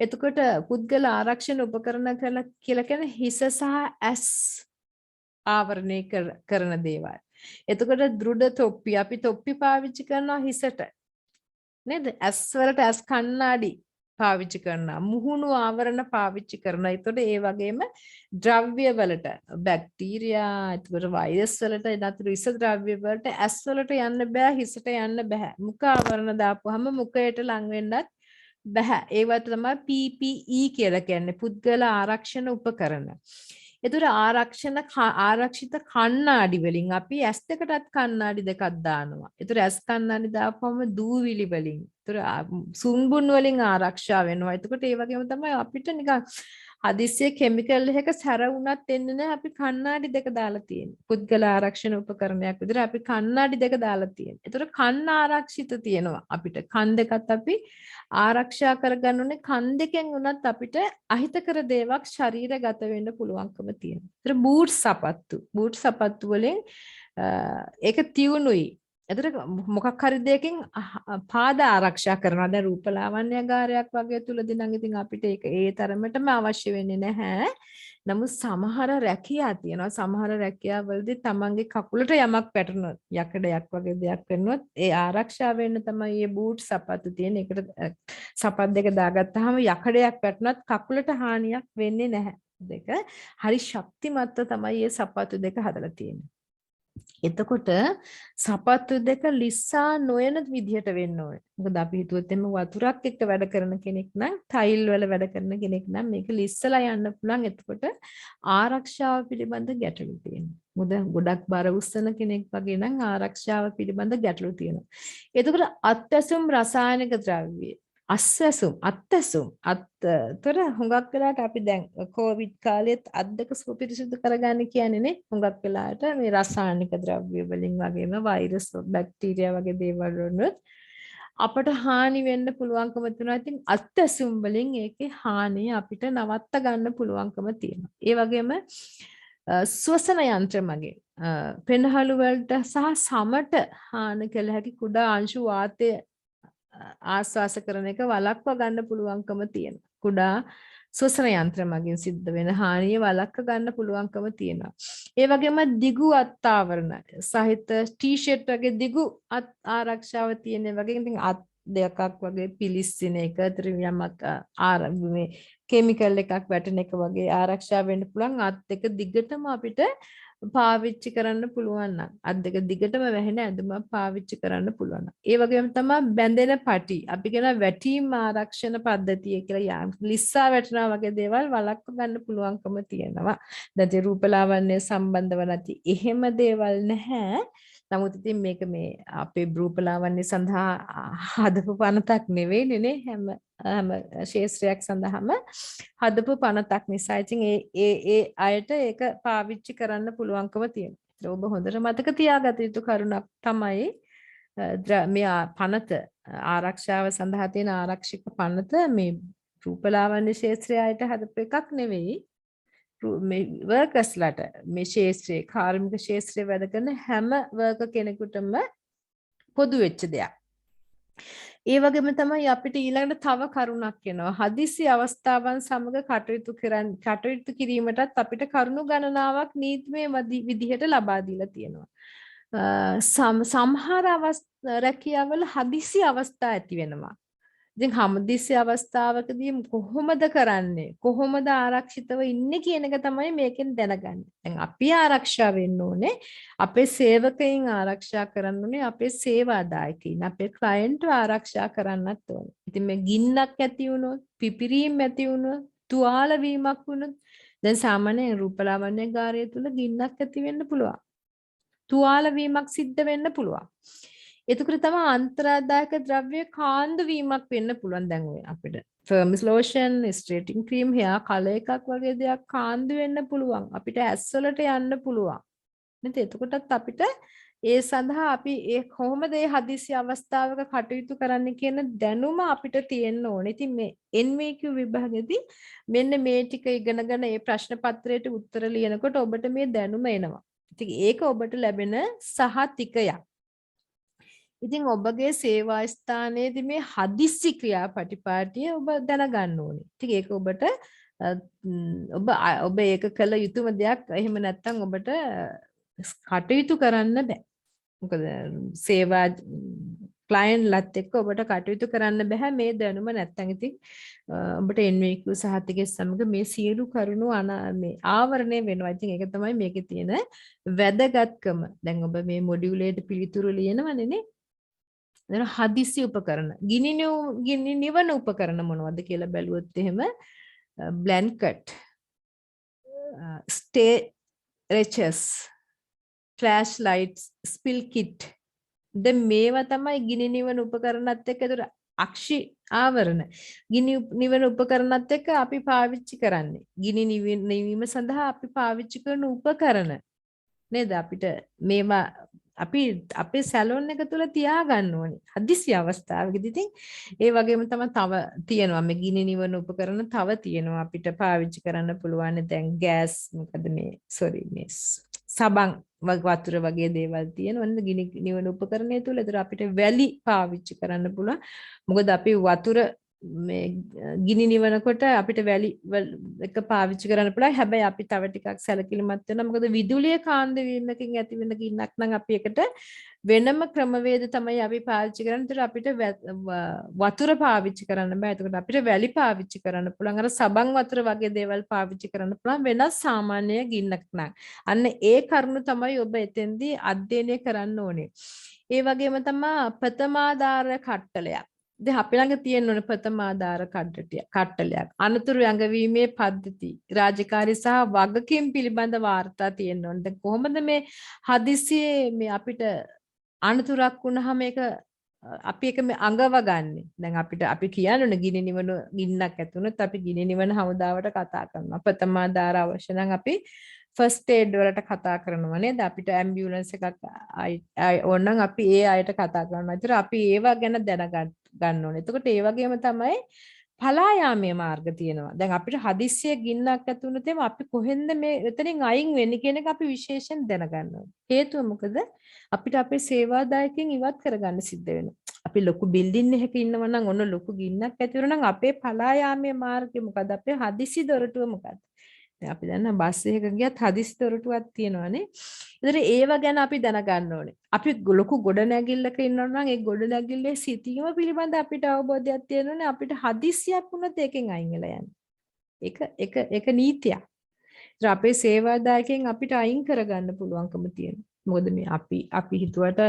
එතකොට පුද්ගල ආරක්ෂණ උපකරණ කියලා කියන්නේ හිස සහ ඇස් ආවරණය කරන දේවල්. එතකොට දෘඩ තොප්පි අපි තොප්පි පාවිච්චි කරනවා හිසට නේද? ඇස් වලට ඇස් කණ්ණාඩි පාවිච්චි කරනවා. මුහුණු ආවරණ පාවිච්චි කරනවා. ඒතකොට ඒ වගේම ද්‍රව්‍ය වලට බැක්ටීරියා, ඒතකොට වෛරස් වලට නතර විස ද්‍රව්‍ය වලට ඇස් වලට යන්න බෑ, හිසට යන්න බෑ. මුඛ ආවරණ දාපුවම මුඛයට ලං වෙන්නත් බෑ. ඒවට තමයි PPE කියලා කියන්නේ. පුද්ගල ආරක්ෂණ උපකරණ. ඒතර ආරක්ෂිත කණ්ණාඩි වලින් අපි ඇස් දෙකටත් කණ්ණාඩි දෙකක් දානවා. ඒතර ඇස් කණ්ණාඩි දාපුවම දූවිලි වලින්, ඒතර සුන්බුන් වලින් ආරක්ෂා වෙනවා. එතකොට ඒ වගේම තමයි අපිට නිකන් හදිස්සියේ කෙමිකල් එකක සැර වුණත් එන්නේ නැහැ. අපි කණ්ණාඩි දෙක දාලා තියෙනවා. පුද්ගල ආරක්ෂණ උපකරණයක් විදිහට අපි කණ්ණාඩි දෙක දාලා තියෙනවා. ඒතර කන්න ආරක්ෂිත තියෙනවා අපිට. කන් දෙකත් අපි ආරක්ෂා කරගන්න ඕනේ. කන් දෙකෙන් උනත් අපිට අහිතකර දේවල් ශරීරගත වෙන්න පුළුවන්කම තියෙනවා. ඒතර බූට් සපත්තු වලින් ඒක තියුණුයි. එතකොට මොකක් හරි දෙයකින් පාද ආරක්ෂා කරනවා. දැන් රූපලාවන්‍යගාරයක් වගේ තුලදී නම් ඉතින් අපිට ඒක ඒ තරමටම අවශ්‍ය වෙන්නේ නැහැ. නමුත් සමහර රැකියා තියෙනවා. සමහර රැකියාවලදී තමන්ගේ කකුලට යමක් වැටුණොත් යකඩයක් වගේ දෙයක් වෙනොත් ඒ ආරක්ෂා වෙන්න තමයි මේ බූට් සපත්තු තියෙන. ඒකට සපත් දෙක දාගත්තාම යකඩයක් වැටුණත් කකුලට හානියක් වෙන්නේ නැහැ. දෙක හරි ශක්තිමත්ව තමයි මේ සපත්තු දෙක හදලා තියෙන්නේ. එතකොට සපත්තු දෙක ලිස්සා නොයන විදිහට වෙන්න ඕනේ. මොකද අපි හිතුවොත් එimhe වතුරක් එක්ක වැඩ කරන කෙනෙක් නම් ටයිල් වල වැඩ කරන කෙනෙක් නම් මේක ලිස්සලා යන්න පුළුවන්. එතකොට ආරක්ෂාව පිළිබඳ ගැටලු තියෙනවා. මොකද ගොඩක් බර උස්සන කෙනෙක් වගේ නම් ආරක්ෂාව පිළිබඳ ගැටලු තියෙනවා. එතකොට අත්ඇසුම් රසායනික ද්‍රව්‍ය අත්තර හුඟක් වෙලාවට අපි දැන් කොවිඩ් කාලෙත් අද්දක සුපිරිසිදු කරගන්න කියන්නේ නේ. හුඟක් වෙලාවට මේ රසායනික ද්‍රව්‍ය වලින් වගේම වෛරස් බැක්ටීරියා වගේ දේවල් වලුත් අපට හානි වෙන්න පුළුවන්කම තියෙනවා. ඉතින් අත්තැසුම් වලින් ඒකේ හානිය අපිට නවත්ත ගන්න පුළුවන්කම තියෙනවා. ඒ වගේම ශ්වසන යන්ත්‍ර මගින් පෙනහළු වලට සහ සමට හානි කළ හැකි කුඩා අංශු වාතය ආස්වාස කරන එක වළක්ව ගන්න පුළුවන්කම තියෙනවා. කුඩා ශ්වසන යන්ත්‍ර මගින් සිද්ධ වෙන හානිය වළක්ව ගන්න පුළුවන්කම තියෙනවා. ඒ වගේම දිගු අත් ආවරණ සහිත ටී-ෂර්ට් වගේ දිගු අත් ආරක්ෂාව තියෙන වගේ ඉතින් අත් දෙකක් වගේ පිලිස්සින එක අතර යමක් මේ කෙමිකල් එකක් වැටෙන එක වගේ ආරක්ෂා වෙන්න පුළුවන්. අත් එක දිගටම අපිට පාවිච්චි කරන්න පුළුවන් නම් අත් දෙක දිගටම වැහෙන ඇඳුමක් පාවිච්චි කරන්න පුළුවන්. ඒ වගේම තමයි බැඳෙන පටි. අපි කියන වැටීම් ආරක්ෂණ පද්ධතිය කියලා ලිස්සා වැටෙනවා වගේ දේවල් වළක්ව ගන්න පුළුවන්කම තියෙනවා. දැන් රූපලාවන්‍ය සම්බන්ධව නැති එහෙම දේවල් නැහැ. නමුත් ඉතින් මේක මේ අපේ රූපලාවන්‍ය සඳහා හදපු පනතක් නෙවෙයිනේ නේ හැම ශේත්‍රයක් සඳහාම හදපු පනතක් නිසා ඉතින් ඒ අයට ඒක පාවිච්චි කරන්න පුළුවන්කම තියෙනවා. ඔබ හොඳට මතක තියාගත යුතු කරුණක් තමයි මේ පනත ආරක්ෂාව සඳහා තියෙන ආරක්ෂක පනත මේ රූපලාවන්‍ය ශේත්‍රයට හදපු එකක් නෙවෙයි. මේ වර්කර්ස්ලාට මේ ශේත්‍රයේ කාර්මික ශේත්‍රයේ වැඩ කරන හැම වර්කර් කෙනෙකුටම පොදු වෙච්ච දෙයක්. ඒ වගේම තමයි අපිට ඊළඟට තව කරුණක් එනවා. හදිසි අවස්ථාවන් සමග කටයුතු කිරීමටත් අපිට කරුණු ගණනාවක් නීතිමය විදිහට ලබා දීලා තියෙනවා. සමහර රැකියාවල හදිසි අවස්ථා ඇති වෙනවා. ඉතින් හදිසි අවස්ථාවකදී කොහොමද කරන්නේ? කොහොමද ආරක්ෂිතව ඉන්නේ කියන එක තමයි මේකෙන් දැනගන්නේ. දැන් අපි ආරක්ෂා වෙන්න ඕනේ. අපේ සේවකයන් ආරක්ෂා කරන්න ඕනේ. අපේ සේවාදායකයින්, අපේ ක්ලයන්ට් ආරක්ෂා කරන්නත් ඕනේ. ඉතින් මේ ගින්නක් ඇති වුණොත්, පිපිරීම් ඇති වුණොත්, තුවාල වීමක් වුණොත් දැන් සාමාන්‍ය රූපලාවන්‍ය ගාරය තුල ගින්නක් ඇති වෙන්න පුළුවන්. තුවාල වීමක් සිද්ධ වෙන්න පුළුවන්. එතකොට තමයි අන්තරාදායක ද්‍රව්‍ය කාන්දු වීමක් වෙන්න පුළුවන්. දැන් ඔය අපිට ෆර්මිස් ලෝෂන්, ස්ට්‍රේටින් ක්‍රීම්, හෙයා කලර් එකක් වගේ දෙයක් කාන්දු වෙන්න පුළුවන්. අපිට ඇස් වලට යන්න පුළුවන්. නේද? එතකොටත් අපිට ඒ සඳහා අපි ඒ කොහොමද මේ හදිසි අවස්ථාවක කටයුතු කරන්න කියන දැනුම අපිට තියෙන්න ඕනේ. ඉතින් මේ NVQ විභාගෙදී මෙන්න මේ ටික ඉගෙනගෙන මේ ප්‍රශ්න පත්‍රයට උත්තර ලියනකොට ඔබට මේ දැනුම එනවා. ඉතින් ඒක ඔබට ලැබෙන සහතිකයක්. ඉතින් ඔබගේ සේවා ස්ථානයේදී මේ හදිස්සි ක්‍රියාපටිපාටිය ඔබ දැනගන්න ඕනේ. ඉතින් ඒක ඔබට ඔබ ඒක කළ යුතුම දෙයක්. එහෙම නැත්නම් ඔබට කටයුතු කරන්න බෑ. මොකද සේවා ක්ලයන්ට්ලත් එක්ක ඔබට කටයුතු කරන්න බෑ මේ දැනුම නැත්නම්. ඉතින් ඔබට NVQ සහතිකයේ සමග මේ සියලු කරුණු මේ ආවරණය වෙනවා. ඉතින් ඒක තමයි මේකේ තියෙන වැදගත්කම. දැන් ඔබ මේ මොඩියුලේට පිළිතුරු ලියනවනේ නේ. දැන් හදිසි උපකරණ ගිනි නිවන උපකරණ මොනවද කියලා බැලුවොත් එහෙම බ්ලැන්කට්, ස්ටේ රෙචස්, ෆ්ලෑෂ් ලයිට්ස්, ස්පිල් කිට්. දැන් මේවා තමයි ගිනි නිවන උපකරණත් එක්ක ඒතර අක්ෂි ආවරණ. ගිනි නිවන උපකරණත් එක්ක අපි පාවිච්චි කරන්නේ. ගිනි නිවීම සඳහා අපි පාවිච්චි කරන උපකරණ. නේද? අපිට මේවා අපි අපේ සැලොන් එක තුල තියාගන්න ඕනේ. හදිසි අවස්ථාවකදී ඉතින් ඒ වගේම තමයි තව තියෙනවා මේ ගිනි නිවන උපකරණ තව තියෙනවා අපිට පාවිච්චි කරන්න පුළුවන්. දැන් ගෑස් මොකද මේ මේ සබන් වතුර වගේ දේවල් තියෙනවා නේද ගිනි නිවන උපකරණය තුල. ඒතර අපිට වැලි පාවිච්චි කරන්න පුළුවන්. මොකද අපි වතුර මේ ගිනි නිවනකොට අපිට වැලි එක පාවිච්චි කරන්න පුළුවන්. හැබැයි අපි තව ටිකක් සැලකිලිමත් වෙනවා. මොකද විදුලිය කාන්ද වීමකින් ඇති වෙන ගින්නක් නම් අපි එකට වෙනම ක්‍රමවේද තමයි අපි පාවිච්චි කරන්නේ. ඒතර අපිට වතුර පාවිච්චි කරන්න බෑ. එතකොට අපිට වැලි පාවිච්චි කරන්න පුළුවන්. අර සබන් වතුර වගේ දේවල් පාවිච්චි කරන්න පුළුවන් වෙනස් සාමාන්‍ය ගින්නක් නම්. අන්න ඒ කරුණු තමයි ඔබ එතෙන්දී අධ්‍යයනය කරන්න ඕනේ. ඒ වගේම තමයි ප්‍රථමාධාර කට්ටලයක්. දැන් අපි ළඟ තියෙන ඕන ප්‍රථමාධාර කට්ටලයක්. අනතුරු ඇඟවීමේ පද්ධති, රාජකාරී සහ වගකීම් පිළිබඳ වාර්තා තියෙන්න ඕන. දැන් කොහොමද මේ හදිසියේ මේ අපිට අනතුරක් වුණාම ඒක අපි එක මේ අඟව ගන්නෙ. දැන් අපි කියන්නේ ගිනි නිවන ගින්නක් ඇති වුණොත් අපි ගිනි නිවන හමුදාවට කතා කරනවා. ප්‍රථමාධාර අවශ්‍ය නම් අපි ෆස්ට් ඒඩ් වලට කතා කරනවා නේද? අපිට ඇම්බියුලන්ස් එකක් ඕනනම් අපි ඒ අයට කතා කරනවා. ඒතර අපි ඒවා ගැන දැනගන්න ඕනේ. එතකොට ඒ වගේම තමයි පලා යාමේ මාර්ග තියෙනවා. දැන් අපිට හදිස්සිය ගින්නක් ඇති වුණොත් එimhe අපි කොහෙන්ද මේ එතනින් අයින් වෙන්නේ කියන එක අපි විශේෂයෙන් දැනගන්න ඕනේ. හේතුව මොකද? අපිට අපේ සේවාදායකයන් ඉවත් කරගන්න සිද්ධ වෙනවා. අපි ලොකු බිල්ඩින් එකක ඉන්නවා නම් ඔන්න ලොකු ගින්නක් ඇති වෙනවා නම් අපේ පලා යාමේ මාර්ගය මොකද? අපේ හදිසි දොරටුව මොකද? අපි දන්න බස් එකක ගියත් හදිසි දොරටුවක් තියෙනවානේ. ඒතර ඒව ගැන අපි දැනගන්න ඕනේ. අපි ලොකු ගොඩනැගිල්ලක ඉන්නවා නම් ඒ ගොඩනැගිල්ලේ සිටීම පිළිබඳ අපිට අවබෝධයක් තියෙනවනේ. අපිට හදිසියක් වුණොත් ඒකෙන් අයින් වෙලා යන්න. ඒක නීතියක්. ඒතර අපේ සේවාදායකයන් අපිට අයින් කරගන්න පුළුවන්කම තියෙනවා. මොකද මේ අපි හිතුවට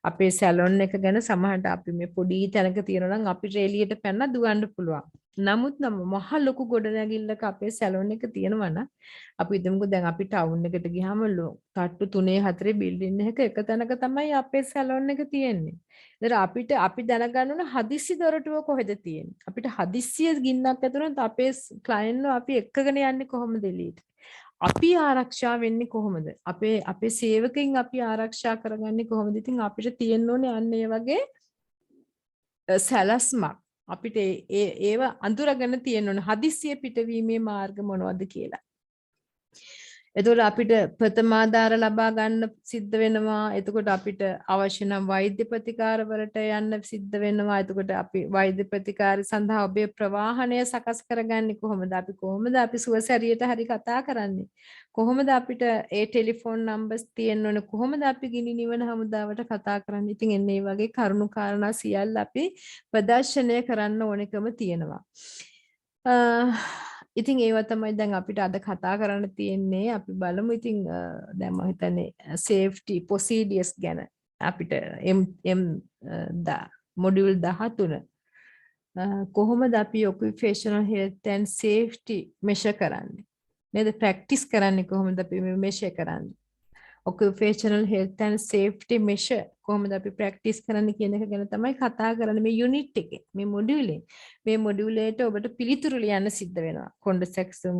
අපේ සැලොන් එක ගැන සමහරට අපි මේ පොඩි තැනක තියෙනවා නම් අපිට එළියට පැනලා දුවන්න පුළුවන්. නමුත් මහ ලොකු ගොඩනැගිල්ලක අපේ සැලොන් එක තියෙනවා නම් අපි හිතමුකෝ දැන් අපි ටවුන් එකට ගියාම තට්ටු 3 4 බිල්ඩින් එක තැනක තමයි අපේ සැලොන් එක තියෙන්නේ. ඒතර අපි දැනගන්න ඕන හදිස්සි දොරටුව කොහෙද තියෙන්නේ. අපිට හදිස්සිය ගින්නක් ඇතුළත අපේ ක්ලයන්ට්ව අපි එක්කගෙන යන්නේ කොහොමද එළියට? අපි ආරක්ෂා වෙන්නේ කොහොමද? අපේ සේවකයින් අපි ආරක්ෂා කරගන්නේ කොහොමද? ඉතින් අපිට තියෙන්න ඕනේ අන්න ඒ වගේ සැලැස්මක්. අපිට ඒව අඳුරගෙන තියෙන්න ඕනේ. හදිස්සිය පිටවීමේ මාර්ග මොනවද කියලා. එතකොට අපිට ප්‍රථමාධාර ලබා ගන්න සිද්ධ වෙනවා. එතකොට අපිට අවශ්‍ය නම් වෛද්‍ය ප්‍රතිකාර වලට යන්න සිද්ධ වෙනවා. එතකොට අපි වෛද්‍ය ප්‍රතිකාර සඳහා ඔබේ ප්‍රවාහනය සකස් කරගන්නේ කොහොමද? අපි කොහොමද අපි සුවසැරියට හරි කතා කරන්නේ? කොහොමද අපිට ඒ ටෙලිෆෝන් නම්බර්ස් තියෙන්න ඕන? කොහොමද අපි ගිනි නිවන හමුදාවට කතා කරන්නේ? ඉතින් එන්නේ මේ වගේ කරුණු කාරණා සියල්ල අපි ප්‍රදර්ශනය කරන්න ඕනෙකම තියෙනවා. ඉතින් ඒවා තමයි දැන් අපිට අද කතා කරන්න තියෙන්නේ. අපි බලමු ඉතින් දැන් මම හිතන්නේ safety procedures ගැන අපිට මොඩියුල් 13 කොහොමද අපි occupational health and safety measure කරන්නේ නේද? ප්‍රැක්ටිස් කරන්නේ කොහොමද අපි මෙෂර් කරන්නේ? occupational health and safety measure කොහොමද අපි ප්‍රැක්ටිස් කරන්න කියන එක ගැන තමයි කතා කරන්නේ මේ යුනිට් එකේ මේ මොඩියුලේ. මේ මොඩියුලේට ඔබට පිළිතුරු ලියන්න සිද්ධ වෙනවා. කොණ්ඩසැක්සුම්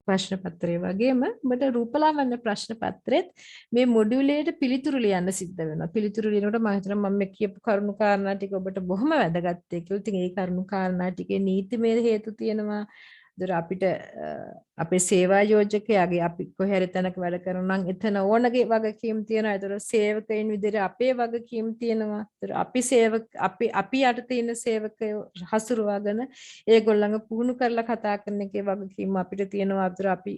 ප්‍රශ්න පත්‍රය වගේම ඔබට රූපලාවන්‍ය ප්‍රශ්න පත්‍රෙත් මේ මොඩියුලේට පිළිතුරු ලියන්න සිද්ධ වෙනවා. පිළිතුරු ලියනකොට මම හිතනවා මම කියපු කරුණු කාරණා ටික ඔබට බොහොම වැදගත් කියලා. ඉතින් ඒ කරුණු කාරණා ටිකේ නීතිමය හේතු තියෙනවා. අපිට අපේ සේවා යෝජකයාගේ අපි කොහේ හරි තැනක වැඩ කරනවා නම් එතන ඕනගේ වගකීම් තියෙනවා. ඒතර සේවකයින් විදිහට අපේ වගකීම් තියෙනවා. ඒතර අපි යටතේ ඉන්න සේවකයෝ හසුරුවාගෙන ඒගොල්ලන්ව පුහුණු කරලා කතා කරන එකේ වගකීම අපිට තියෙනවා. ඒතර අපි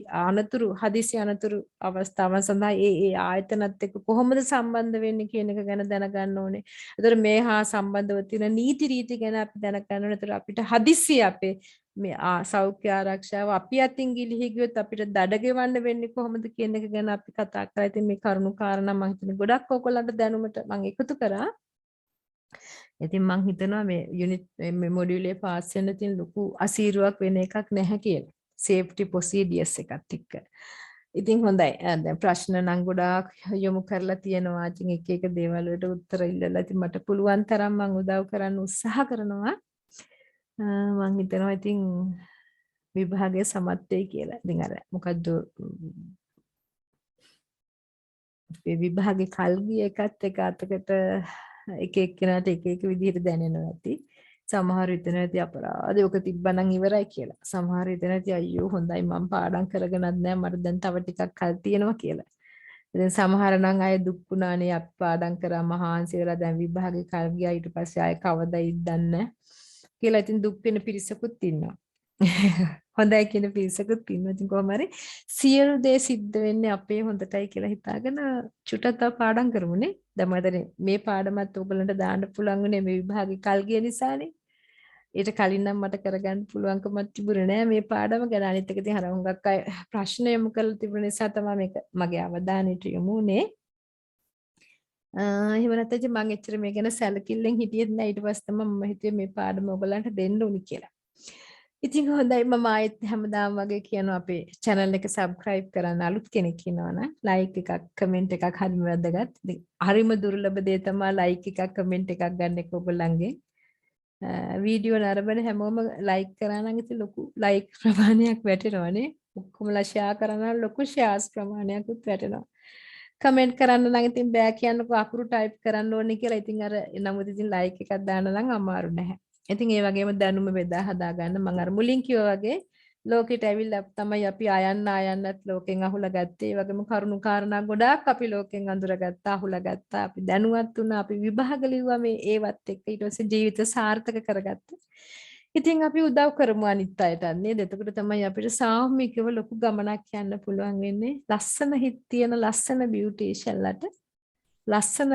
හදිසි අනතුරු අවස්ථාවන් සඳහා ඒ ආයතනත් එක්ක කොහොමද සම්බන්ධ වෙන්නේ කියන එක ගැන දැනගන්න ඕනේ. ඒතර මේ හා සම්බන්ධව තියෙන නීති රීති ගැන අපි දැනගන්න ඕනේ. ඒතර අපිට හදිසි අපේ මේ සෞඛ්‍ය ආරක්ෂාව අපි අතින් ගිලිහි ගියොත් අපිට දඩ ගෙවන්න වෙන්නේ කොහොමද කියන එක ගැන අපි කතා කරා. ඉතින් මේ කරුණු කාරණා මම හිතන්නේ ගොඩක් ඔයගොල්ලන්ට දැනුමට මම එකතු කරා. ඉතින් මම හිතනවා මේ යුනිට් මේ මොඩියුලේ පාස් වෙන්න තියෙන ලොකු අසීරුවක් වෙන එකක් නැහැ කියලා. සේෆ්ටි ප්‍රොසීඩියර්ස් එකත් එක්ක. ඉතින් හොඳයි. දැන් ප්‍රශ්න නම් ගොඩාක් යොමු කරලා තියෙනවා. ඉතින් එක එක දේවල් වලට උත්තර ඉල්ලලා ඉතින් මට පුළුවන් තරම් මම උදව් කරන්න උත්සාහ කරනවා. මං හිතනවා ඉතින් විභාගය සමත් වෙයි කියලා. ඉතින් අර මොකද්ද මේ විභාගේ කල් ගිය එකත් එක අතකට එක එක්කෙනාට එක එක විදිහට දැනෙනවා ඇති. සමහර විටන ඇති අපරාධ ඔක තිබ්බනම් ඉවරයි කියලා. සමහර විටන ඇති අයියෝ හොඳයි මම පාඩම් කරගෙනත් නැහැ මට දැන් තව ටිකක් කල් තියෙනවා කියලා. ඉතින් සමහර නම් අය දුක් වුණානේ අපි පාඩම් කරා මහාන්සි වෙලා දැන් විභාගේ කල් ගියා ඊට පස්සේ ආයෙ කවදායිද දන්නේ නැහැ. කියලා ඉතින් දුක් වෙන පිරිසකුත් ඉන්නවා. හොඳයි කියන පිරිසකුත් ඉන්නවා. ඉතින් කොහොම හරි සියලු දේ සිද්ධ වෙන්නේ අපේ හොඳටයි කියලා හිතාගෙන චුට්ටක් තව පාඩම් කරමුනේ. දැන් මම මේ පාඩමත් ඔයගලන්ට දාන්න පුළුවන් උනේ මේ විභාගේ කල් ගිය නිසානේ. ඊට කලින් නම් මට කරගන්න පුළුවන්කමක් තිබුණේ නෑ මේ පාඩම ගැන. අනිත් එක ඉතින් අර හුඟක් අය ප්‍රශ්න යොමු කරලා තිබුණ නිසා තමයි මේක මගේ අවධානයට යොමු වුනේ. එහෙම නැත්නම් මම එච්චර මේ ගැන සැලකිල්ලෙන් හිටියෙත් නෑ. ඊට පස්සේ තමයි මම හිතුවේ මේ පාඩම ඔයගලන්ට දෙන්න ඕනි කියලා. ඉතින් හොඳයි මම ආයෙත් හැමදාම වගේ කියනවා අපේ channel එක subscribe කරන්න අලුත් කෙනෙක් ඉන්නවනම් like එකක් comment එකක් හරිම වැදගත්. ඉතින් හරිම දුර්ලභ දේ තමයි like එකක් comment එකක් ගන්න එක ඔයගොල්ලන්ගේ. වීඩියෝ නරඹන හැමෝම like කරා නම් ඉතින් ලොකු like ප්‍රමාණයක් වැටෙනවනේ. ඔක්කොමලා share කරා නම් ලොකු shares ප්‍රමාණයක්ත් වැටෙනවා. කමෙන්ට් කරන්න නම් ඉතින් බෑ කියන්නකෝ අකුරු ටයිප් කරන්න ඕනේ කියලා. ඉතින් අර නමුත් ඉතින් ලයික් එකක් දාන්න නම් අමාරු නැහැ. ඉතින් ඒ වගේම දැනුම බෙදා හදා ගන්න මම අර මුලින් කිව්වා වගේ ලෝකෙට ඇවිල්ලා තමයි අපි ආයන්නත් ලෝකෙන් අහුලා ගත්තේ. ඒ වගේම කරුණු කාරණා ගොඩාක් අපි ලෝකෙන් අඳුරගත්තා, අහුලා ගත්තා. අපි දැනුවත් වුණා, අපි විභාග ලිව්වා මේ ඒවත් එක්ක ඊට පස්සේ ජීවිත සාර්ථක කරගත්තා. ඉතින් අපි උදව් කරමු අනිත් අයට නේද? එතකොට තමයි අපිට සාමූහිකව ලොකු ගමනක් යන්න පුළුවන් වෙන්නේ. ලස්සන හිත තියෙන ලස්සන බියුටිෂන්ලට ලස්සන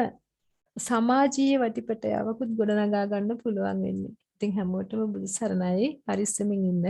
සමාජීය වටිපටයාවකුත් ගොඩනගා ගන්න පුළුවන් වෙන්නේ. ඉතින් හැමෝටම බුදු සරණයි පරිස්සමින් ඉන්න.